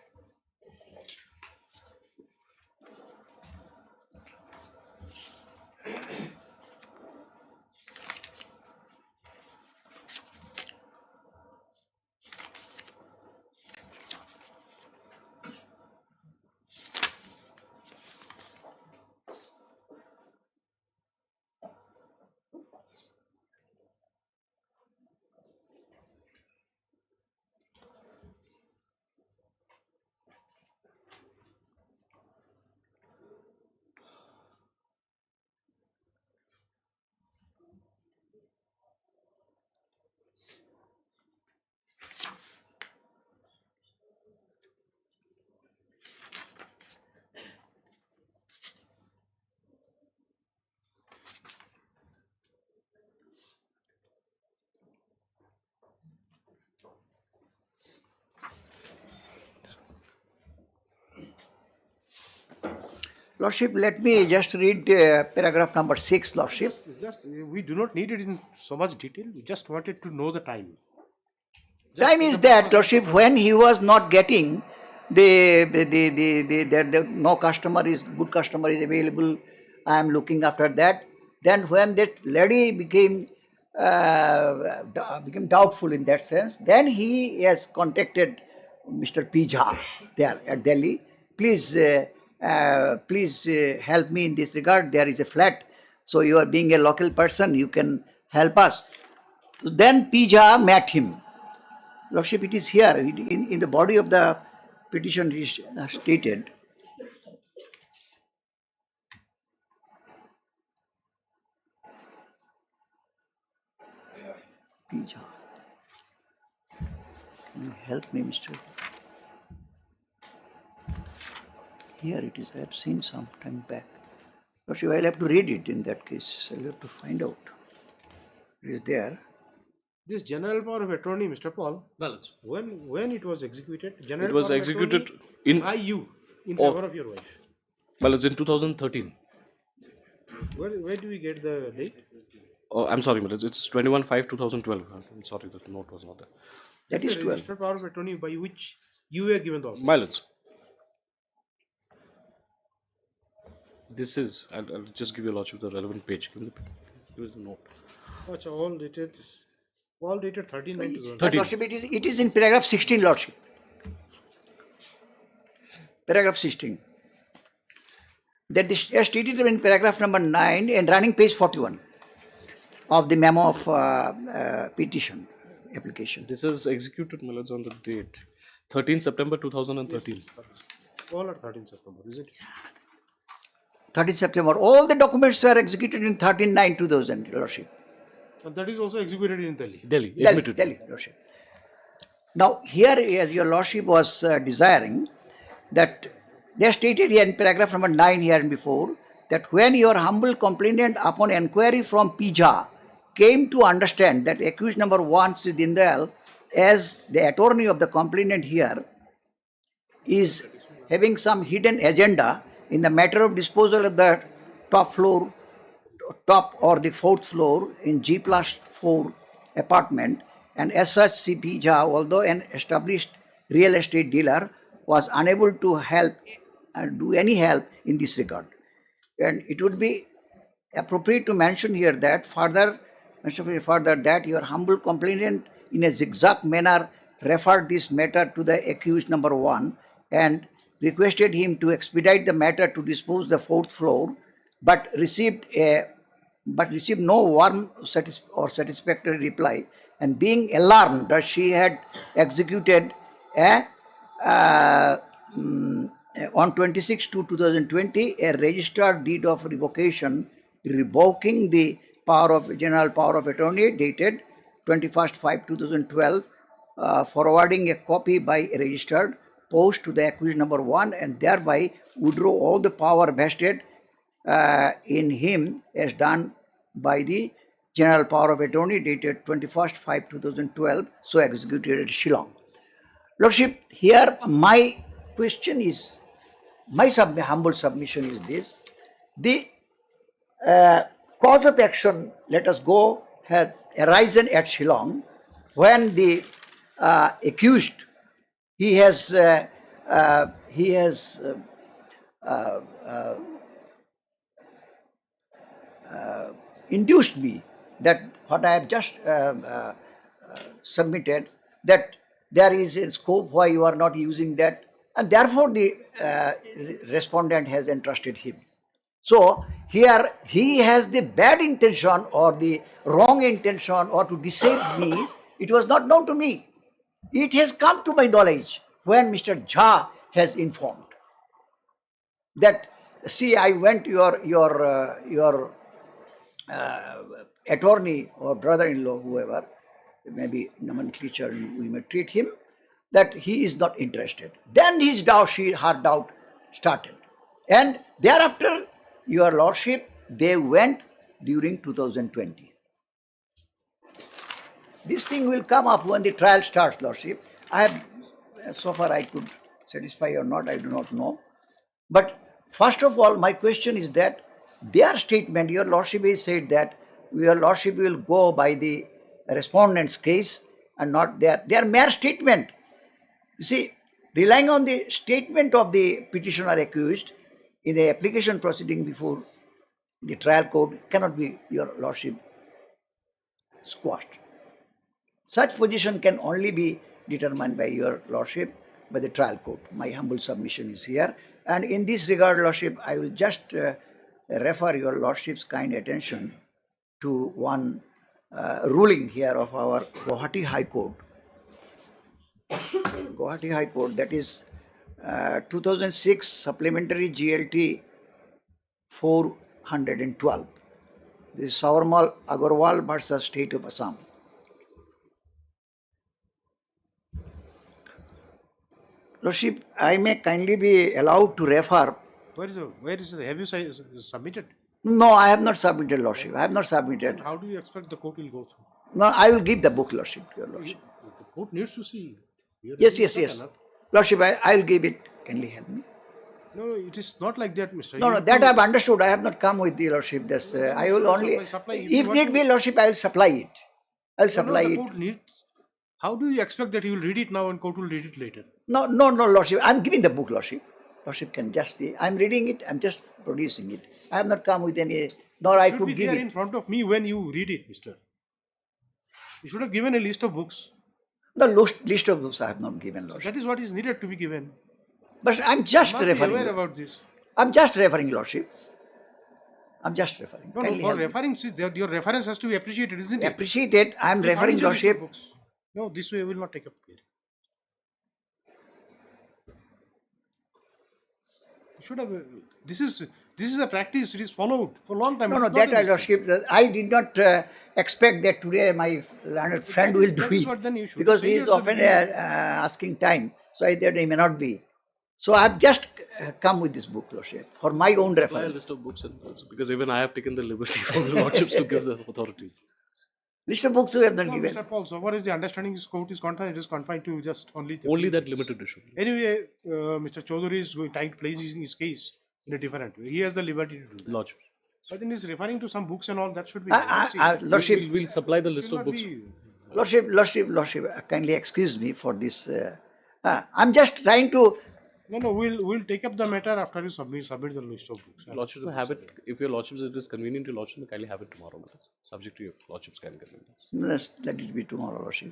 Lordship, let me just read paragraph number 6, Lordship. We do not need it in so much detail. We just wanted to know the time. Time is that, Lordship, when he was not getting the no customer is, good customer is available, I am looking after that. Then when that lady became doubtful in that sense, then he has contacted Mr. P. Jha there at Delhi. Please help me in this regard. There is a flat. So you are being a local person, you can help us. So then P. Jha met him. Lordship, it is here in the body of the petition is stated. P. Jha. Can you help me, Mr. Here it is. I have seen some time back. Lordship, I'll have to read it in that case. I'll have to find out. It is there. This general power of attorney, Mr. Paul, when it was executed, It was executed in by you in favor of your wife. Well, it's in 2013. Where do we get the date? Oh, I'm sorry, but it's 21/5/2012. I'm sorry, that note was not there. That is 12. Registered power of attorney by which you were given the office. Mileage. This is, I'll just give you a lordship the relevant page. Here is the note. All dated 13/9/2012. Lordship, it is in paragraph 16, Lordship. Paragraph 16. That is stated in paragraph number 9 and running page 41 of the memo of petition application. This is executed, Mileage, on the date 13 September 2013. All at 13 September, is it? 13 September. All the documents were executed in 13/9/2000, Lordship. And that is also executed in Delhi. Delhi, Lordship. Now, here, as your Lordship was desiring, that they stated here in paragraph number 9 here and before, that when your humble complainant upon enquiry from P. Jha came to understand that accused number 1, Sri Dindayal, as the attorney of the complainant here, is having some hidden agenda in the matter of disposal of the top or the fourth floor in G+4 apartment, and as such CP Jha, although an established real estate dealer, was unable to help do any help in this regard. And it would be appropriate to mention here that further that your humble complainant in a zigzag manner referred this matter to the accused number 1 and requested him to expedite the matter to dispose the fourth floor, but received no warm or satisfactory reply, and being alarmed that she had executed on 26/2/2020 a registered deed of revocation revoking the general power of attorney dated 21/5/2012, forwarding a copy by a registered post to the accused number 1, and thereby withdraw all the power vested in him as done by the general power of attorney dated 21/5/2012, so executed at Shillong. Lordship, here my question is, my humble submission is this: the cause of action, let us go, had arisen at Shillong when the accused, he has induced me that what I have just submitted, that there is a scope why you are not using that, and therefore the respondent has entrusted him. So here he has the bad intention or the wrong intention or to deceive me. It was not known to me. It has come to my knowledge when Mr. Jha has informed that, see, I went to your attorney or brother-in-law, whoever, maybe nomenclature we may treat him, that he is not interested. Then her doubt started. And thereafter, your lordship, they went during 2020. This thing will come up when the trial starts, lordship. I have, so far I could satisfy or not, I do not know. But first of all, my question is that their statement, your lordship has said that your lordship will go by the respondent's case and not their mere statement. You see, relying on the statement of the petitioner accused in the application proceeding before the trial court cannot be, your lordship, squashed. Such position can only be determined by your lordship, by the trial court. My humble submission is here. And in this regard, lordship, I will just refer your lordship's kind attention to one ruling here of our Guwahati High Court. Guwahati High Court, that is 2006 Supplementary GLT 412. This is Savarmal Agarwal versus State of Assam. Lordship, I may kindly be allowed to refer. Where is it? Have you submitted? No, I have not submitted, lordship. I have not submitted. How do you expect the court will go through? No, I will give the book, lordship, your lordship. The court needs to see. Yes. Lordship, I will give it. Kindly help me. No, it is not like that, Mr. No, that I have understood. I have not come with the lordship. This I will only, if need be, lordship, I will supply it. I will supply it. How do you expect that he will read it now and court will read it later? No, lordship. I am giving the book, lordship. Lordship can just see. I am reading it. I am just producing it. I have not come with any. Nor I could give it in front of me when you read it, Mister. You should have given a list of books. The list of books I have not given, lordship. So that is what is needed to be given. But I am just referring. Be aware about this. I am just referring, lordship. I am just referring. No, for referring, your reference has to be appreciated, isn't it? Appreciated. I am referring, lordship. No, this way I will not take up. You should have. This is a practice. It is followed for a long time. No, that I lordship. I did not expect that today my learned friend will do it, because he is often asking time. So I thought he may not be. So I have just come with this book, lordship, for my own reference. A list of books and because even I have taken the liberty for the lordships to give the authorities. List of books we have not given. Mr. Paul, so what is the understanding this court is confined? It is confined to just only that limited issue. Anyway, Mr. Chaudhary is trying to place his case. in a different way. He has the liberty to do that. Lordship. But then he's referring to some books and all that should be there. See, Lordship, We'll supply the list should of not books. be- Lordship, kindly excuse me for this. I'm just trying to. No, we'll take up the matter after you submit the list of books. Lordship will have it, if your Lordships, it is convenient to Lordship, kindly have it tomorrow. Subject to your Lordship's kind convenience. Let it be tomorrow, Lordship.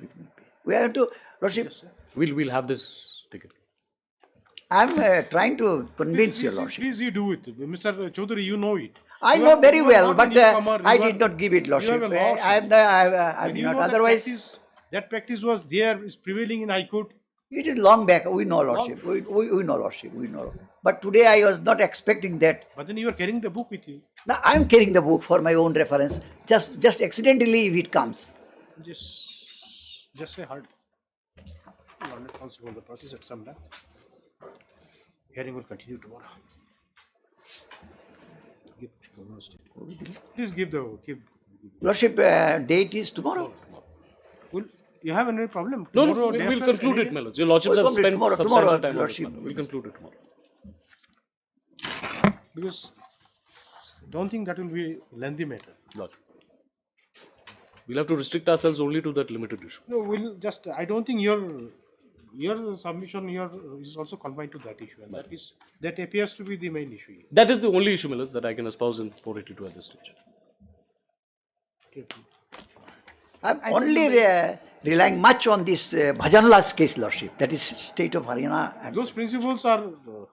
We have to, Lordship. We'll have this ticket. I'm trying to convince your Lordship. Please, you do it. Mr. Chaudhary, you know it. I You know are- very you are well, not but a newcomer, I you did are- not give it, you Lordship. have a law I'm And you not. know Otherwise, that practice was there, is prevailing in High Court. it is long back. We know, Lordship. We know, Lordship. We know. But today I was not expecting that. But then you are carrying the book with you. Now I'm carrying the book for my own reference. Just accidentally if it comes. Just say hard. Learned counsel on the parties at some length. Hearing will continue tomorrow. Please give. Lordship, date is tomorrow. Will you have any problem? No, Tomorrow, day we'll after, conclude any it, day? my lords. Your Lordships We'll have spent tomorrow, substantial time on this Lordship. matter. We'll conclude it tomorrow. Because don't think that will be a lengthy matter. Lordship. We'll have to restrict ourselves only to that limited issue. No, we'll just. I don't think your submission is also confined to that issue, and that appears to be the main issue here. That is the only issue, my lords, that I can espouse in 482 at this stage. I'm only relying much on this Bhajanlal case, Lordship. That is state of Haryana. And Those principles are.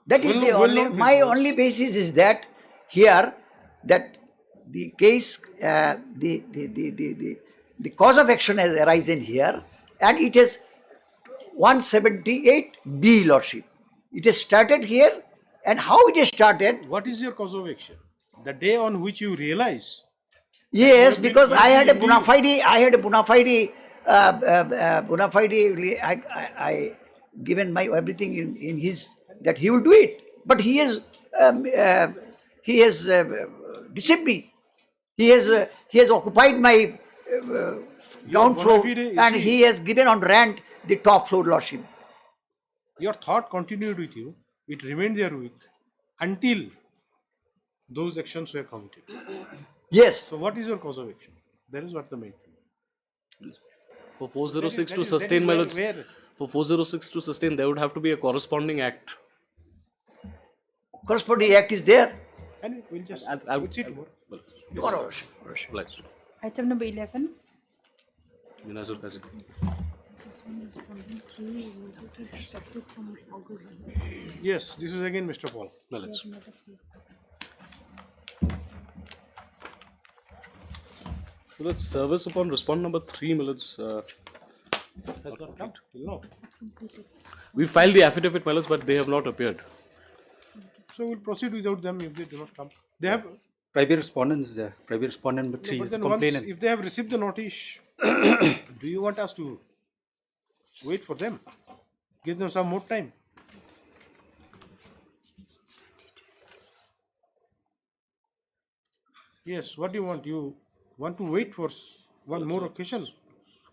that is the only. My only basis is that here that the case, the cause of action has arisen here, and it is 178B, Lordship. It has started here, and how it has started. What is your cause of action? The day on which you realize. Yes, because I had a bona fide. I given my everything in his that he will do it, but he has deceived me. He has occupied my ground floor, and he has given on rent the top floor, Lordship. Your thought continued with you. It remained there with until those actions were committed. Yes. So what is your cause of action? That is what the main thing. For 406 That to is sustain, my where- lords, where- for 406 to sustain, there would have to be a corresponding act. Corresponding act is there. And we'll just I'll see tomorrow. Tomorrow, Lordship. Obliged. Item number 11. Minazur Kazi. Yes, this is again Mr. Paul. My lords. So that's service upon respond number 3, my lords. Has not come till now. We filed the affidavit, my lords, but they have not appeared. So we'll proceed without them if they do not come. They have. Private respondent is there. Private respondent number 3 But is the then once, complainant. if they have received the notice, do you want us to wait for them? Give them some more time. Yes, what do you want? You want to wait for one more occasion?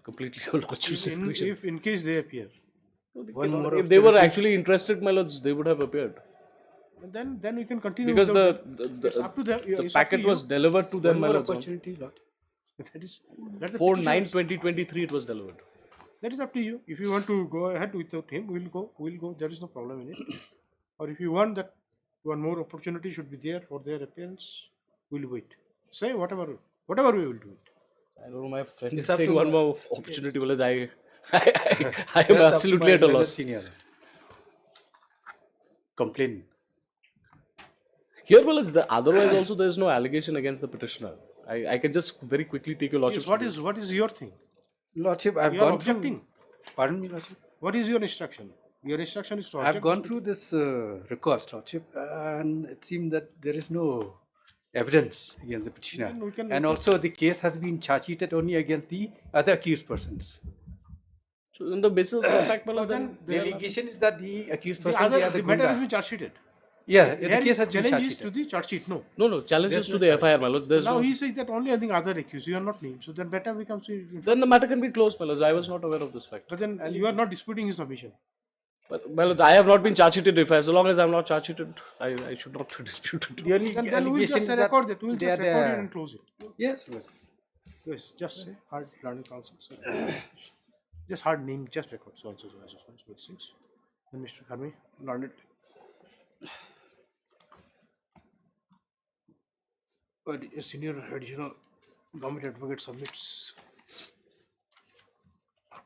Completely your lordship's discretion. If in case they appear. If they were actually interested, my lords, they would have appeared. Then we can continue. Because without them. It's up to them. the It's up packet to was you. delivered to them, my One more lords. on opportunity, Lord. That's the 4/9/2023 it was delivered. That is up to you. If you want to go ahead without him, we'll go. We'll go. There is no problem in it. Or if you want that one more opportunity should be there for their appearance, we'll wait. Say whatever we will do it. I don't know, my friend It's is up saying to one my- more opportunity. Well, I am That's up to absolutely my at a fellow loss. Senior. Complain. Here, well, otherwise also there is no allegation against the petitioner. I can just very quickly take your lordship. Yes, what is your thing? Lordship, I've You are gone objecting. through. Pardon me, Lordship. What is your instruction? Your instruction is to object. I've gone through this request, Lordship, and it seems that there is no evidence against the petitioner. Then we can- And also, the case has been charge sheeted only against the other accused persons. So, on the basis of the fact, well, then The allegation is that the accused The, person, they are the matter has Gunda. been charge sheeted. Yeah, Here the case has been charge challenges to sheeted. the charge sheet. No. No, challenges There's to no the charge. FIR, my lords. There's Now no. he says that only I think other accused. You are not named. So then better becomes. Then the matter can be closed, my lords. I was not aware of this fact. But then you are not disputing his submission. Well, I have not been charge sheeted. If as long as I'm not charge sheeted, I should not dispute it. The only Then we'll allegation just is record that it. We'll they just are record it the- and close it. Yes, yes. Yes, just say hard learning council. Just hard name, just record so and so and so and so things. Then Mr. Kharmi learned it. A senior additional government advocate submits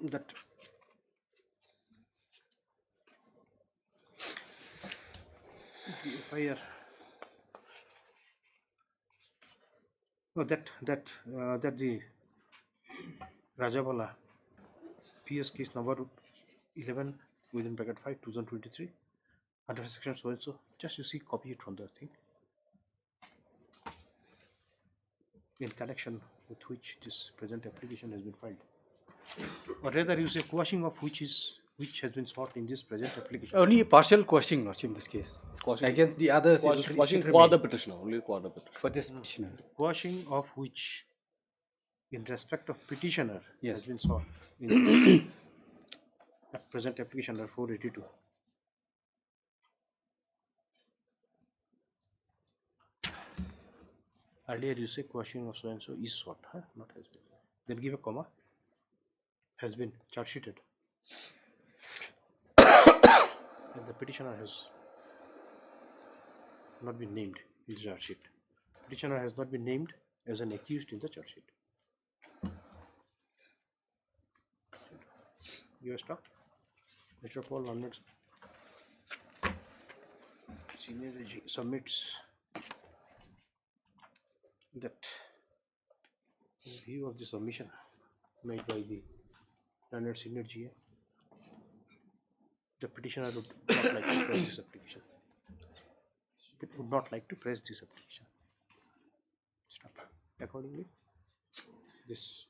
that the FIR that the Rajabala PS case number 11 within bracket 5 2023 under section so and so, just you see copy it from the thing in connection with which this present application has been filed, or rather you say quashing of which has been sought in this present application. Only a partial quashing, Lordship, in this case. Quashing. Against the others, it Quashing should qua remain. the petitioner, only qua the petitioner. For this petitioner. Quashing of which in respect of petitioner Yes. has been sought in present application under 482. Earlier you say quashing of so and so is sought, huh? Not has been. Then give a comma. Has been charge sheeted. And the petitioner has not been named in the charge sheet. Petitioner has not been named as an accused in the charge sheet. You stop. Mr. Paul Leonard Senior AG submits that in view of the submission made by the Leonard Senior GA, the petitioner would not like to press this application. It would not like to press this application. Stop. Accordingly, this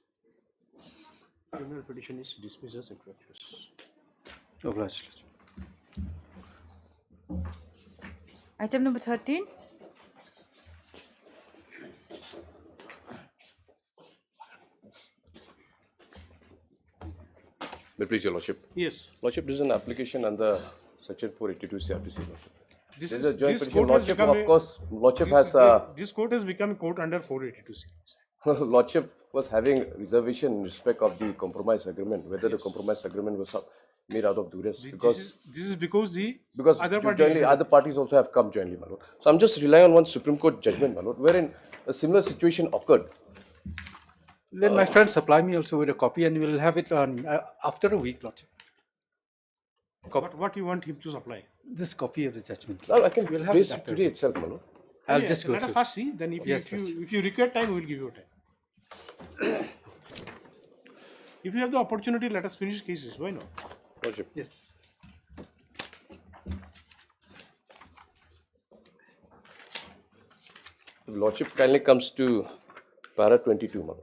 criminal petition is dismissed as infractious. Obliged. Item number 13. May it please your Lordship. Yes. Lordship, this is an application under Section 482 CRPC, Lordship. This This is is a joint this petition. court has Lordship, become of course, Lordship this, has this court has become a court under 482 series. Lordship was having reservation in respect of the compromise agreement, whether the compromise agreement was made out of duress, because This is because the other jointly, other parties also have come jointly, my lord. So I'm just relying on one Supreme Court judgment, my lord, wherein a similar situation occurred. Then my friend supply me also with a copy, and we will have it on after a week, Lordship. What you want him to supply? This copy of the judgment. Well, I can We'll have place it it after. today itself, my lord. I'll Yeah, just go let us through. first see. Then Yes, if you require time, we will give you time. If you have the opportunity, let us finish cases. Why not? Lordship. Yes. If Lordship kindly comes to para 22, my lord.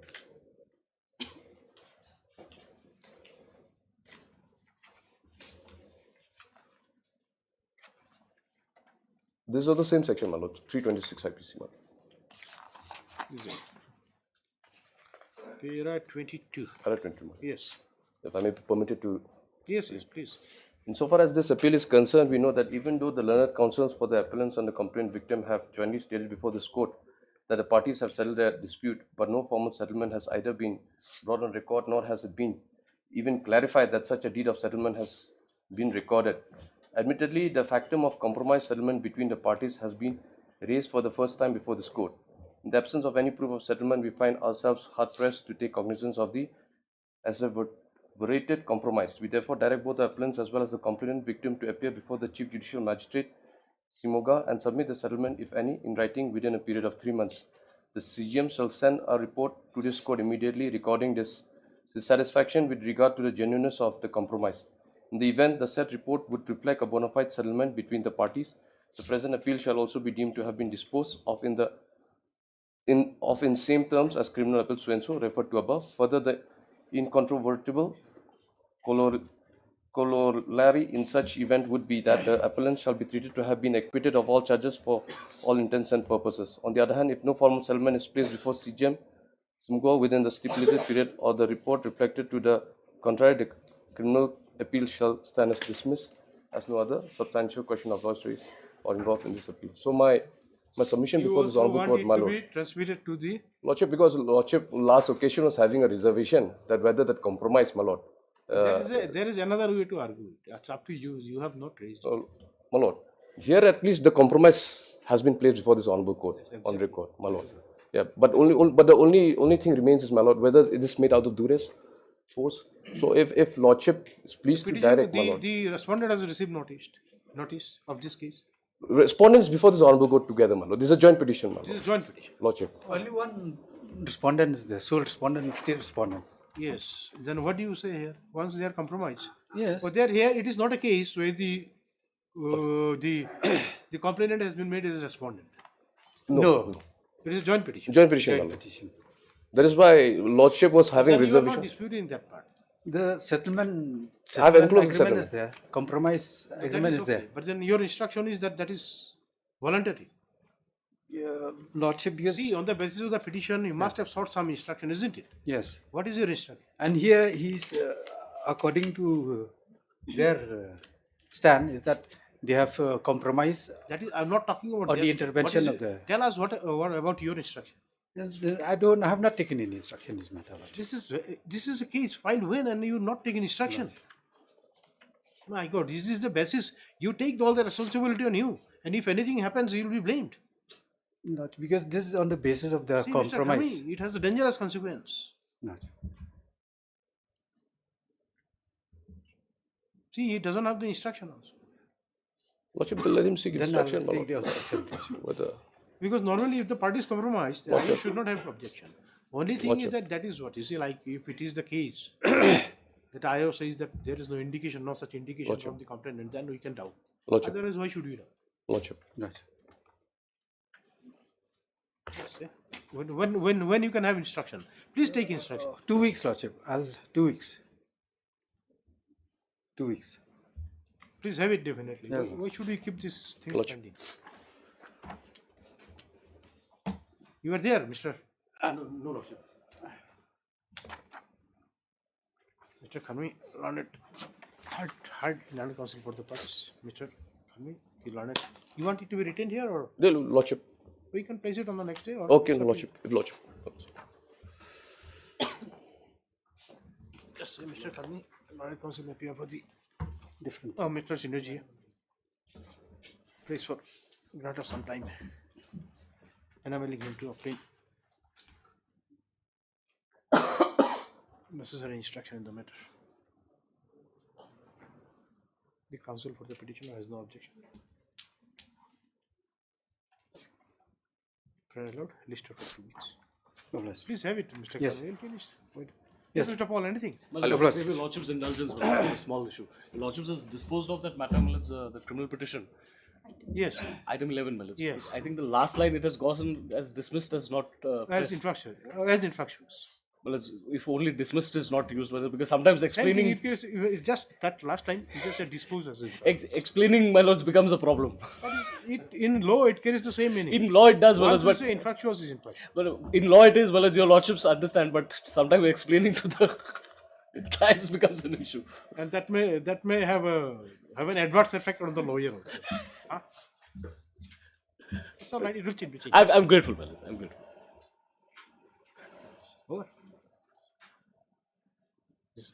This is the same section, my lord, 326 IPC, my lord. Is it? Para 22. Para 22, my lord. Yes. If I may be permitted to. Yes, please. Insofar as this appeal is concerned, we know that even though the learned counsels for the appellants and the complaint victim have jointly stated before this court that the parties have settled their dispute, but no formal settlement has either been brought on record nor has it been even clarified that such a deed of settlement has been recorded. Admittedly, the factum of compromise settlement between the parties has been raised for the first time before this court. In the absence of any proof of settlement, we find ourselves hard-pressed to take cognizance of the asseverated compromise. We therefore direct both the appellants as well as the complainant victim to appear before the Chief Judicial Magistrate, Simoga, and submit the settlement, if any, in writing within a period of 3 months. The CGM shall send a report to this court immediately recording this dissatisfaction with regard to the genuineness of the compromise. In the event the said report would reflect a bona fide settlement between the parties, the present appeal shall also be deemed to have been disposed of in same terms as criminal appeal so and so referred to above. Further, the incontrovertible corollary in such event would be that the appellant shall be treated to have been acquitted of all charges for all intents and purposes. On the other hand, if no formal settlement is placed before CGM Simgo within the stipulated period, or the report reflected to the contrary, the criminal appeal shall stand as dismissed. as no other substantial question of law is or involved in this appeal. So my submission You before this also honourable want court, it my to lord. be transmitted to the Lordship, because Lordship last occasion was having a reservation that whether that compromise, my lord. there is another way to argue it. It's up to you. You have not raised it. My lord, here at least the compromise has been placed before this honourable court on record, my lord. Yeah, but the only thing remains is, my lord, whether it is made out of duress, force. So if Lordship is pleased to direct, my lord. The respondent has received notice of this case. Respondents before this honourable court together, my lord. This is a joint petition, my lord. This is a joint petition. Lordship. Only one respondent is there, sole respondent and state respondent. Yes. Then what do you say here? Once they are compromised. Yes. But there here it is not a case where the complainant has been made as a respondent. No. It is a joint petition. Joint petition, my lord. That is why Lordship was having Then reservation. you are not disputing that part. The settlement enclosed agreement settlement. is there. Compromise But that agreement is okay. there. But then your instruction is that is voluntary. Lordship, yes. See, on the basis of the petition, you must have sought some instruction, isn't it? Yes. What is your instruction? And here he's, according to their stand, is that they have compromised. That is, I'm not talking about or the this. intervention of the. Tell us what about your instruction. I have not taken any instruction in this matter. This is a case filed when and you not taken instruction. My God, this is the basis. You take all the responsibility on you, and if anything happens, you will be blamed. Not because this is on the basis of the See, compromise. Mr. Kami, it has a dangerous consequence. Not. See, he doesn't have the instruction also. Lordship, let him seek Then instruction. I'll take the instruction. Whether Because normally, if the party is compromised, then you Lordship. should not have objection. Only thing Lordship. is that is what you see. Like if it is the case that IO says that there is no indication, no such indication Lordship. from the complainant, then we can doubt. Lordship. Otherwise, why should we doubt? Lordship. Not. Yes, yeah. When you can have instruction, please take instruction. 2 weeks, Lordship. 2 weeks. 2 weeks. Please have it definitely. Yes, Why should we keep this thing Lordship. pending? You are there, Mr. No, Lordship. Mr. Khanvi, learned hard land counsel for the purpose. Mr. Khanvi, you learned. You want it to be written here or The Lordship. we can place it on the next day? Or Okay, it's up to Lordship. Lordship. you. Just say Mr. Khanvi, learned counsel may appear for the Different. Mr. Synergy. Please for grant of some time. Enabling him to obtain necessary instruction in the matter. The counsel for the petitioner has no objection. Prayer allowed, listed for 2 weeks. No, Lordship. Please have it, Mr. Yes. Khanvi. Finish. Wait. Yes. Mr. Paul, anything? Maybe Lordship's indulgence, but it's a small issue. Lordship has disposed of that matter, the criminal petition. Yes. Item 11, Millets. Yes. I think the last line it has gotten as dismissed as not. As pressed. infraction. As infractions. Well, if only dismissed is not used, because sometimes explaining If just that last time, you just said dispose as explaining, my lords, becomes a problem. in law, it carries the same meaning. In law, it does, Once but you say infractuous is infraction. But in law, it is your lordships understand, but sometimes explaining to the clients becomes an issue. And that may have an adverse effect on the lawyer also. Huh? It's all right. It will change. I'm grateful, Millets. I'm grateful. Over. Yes.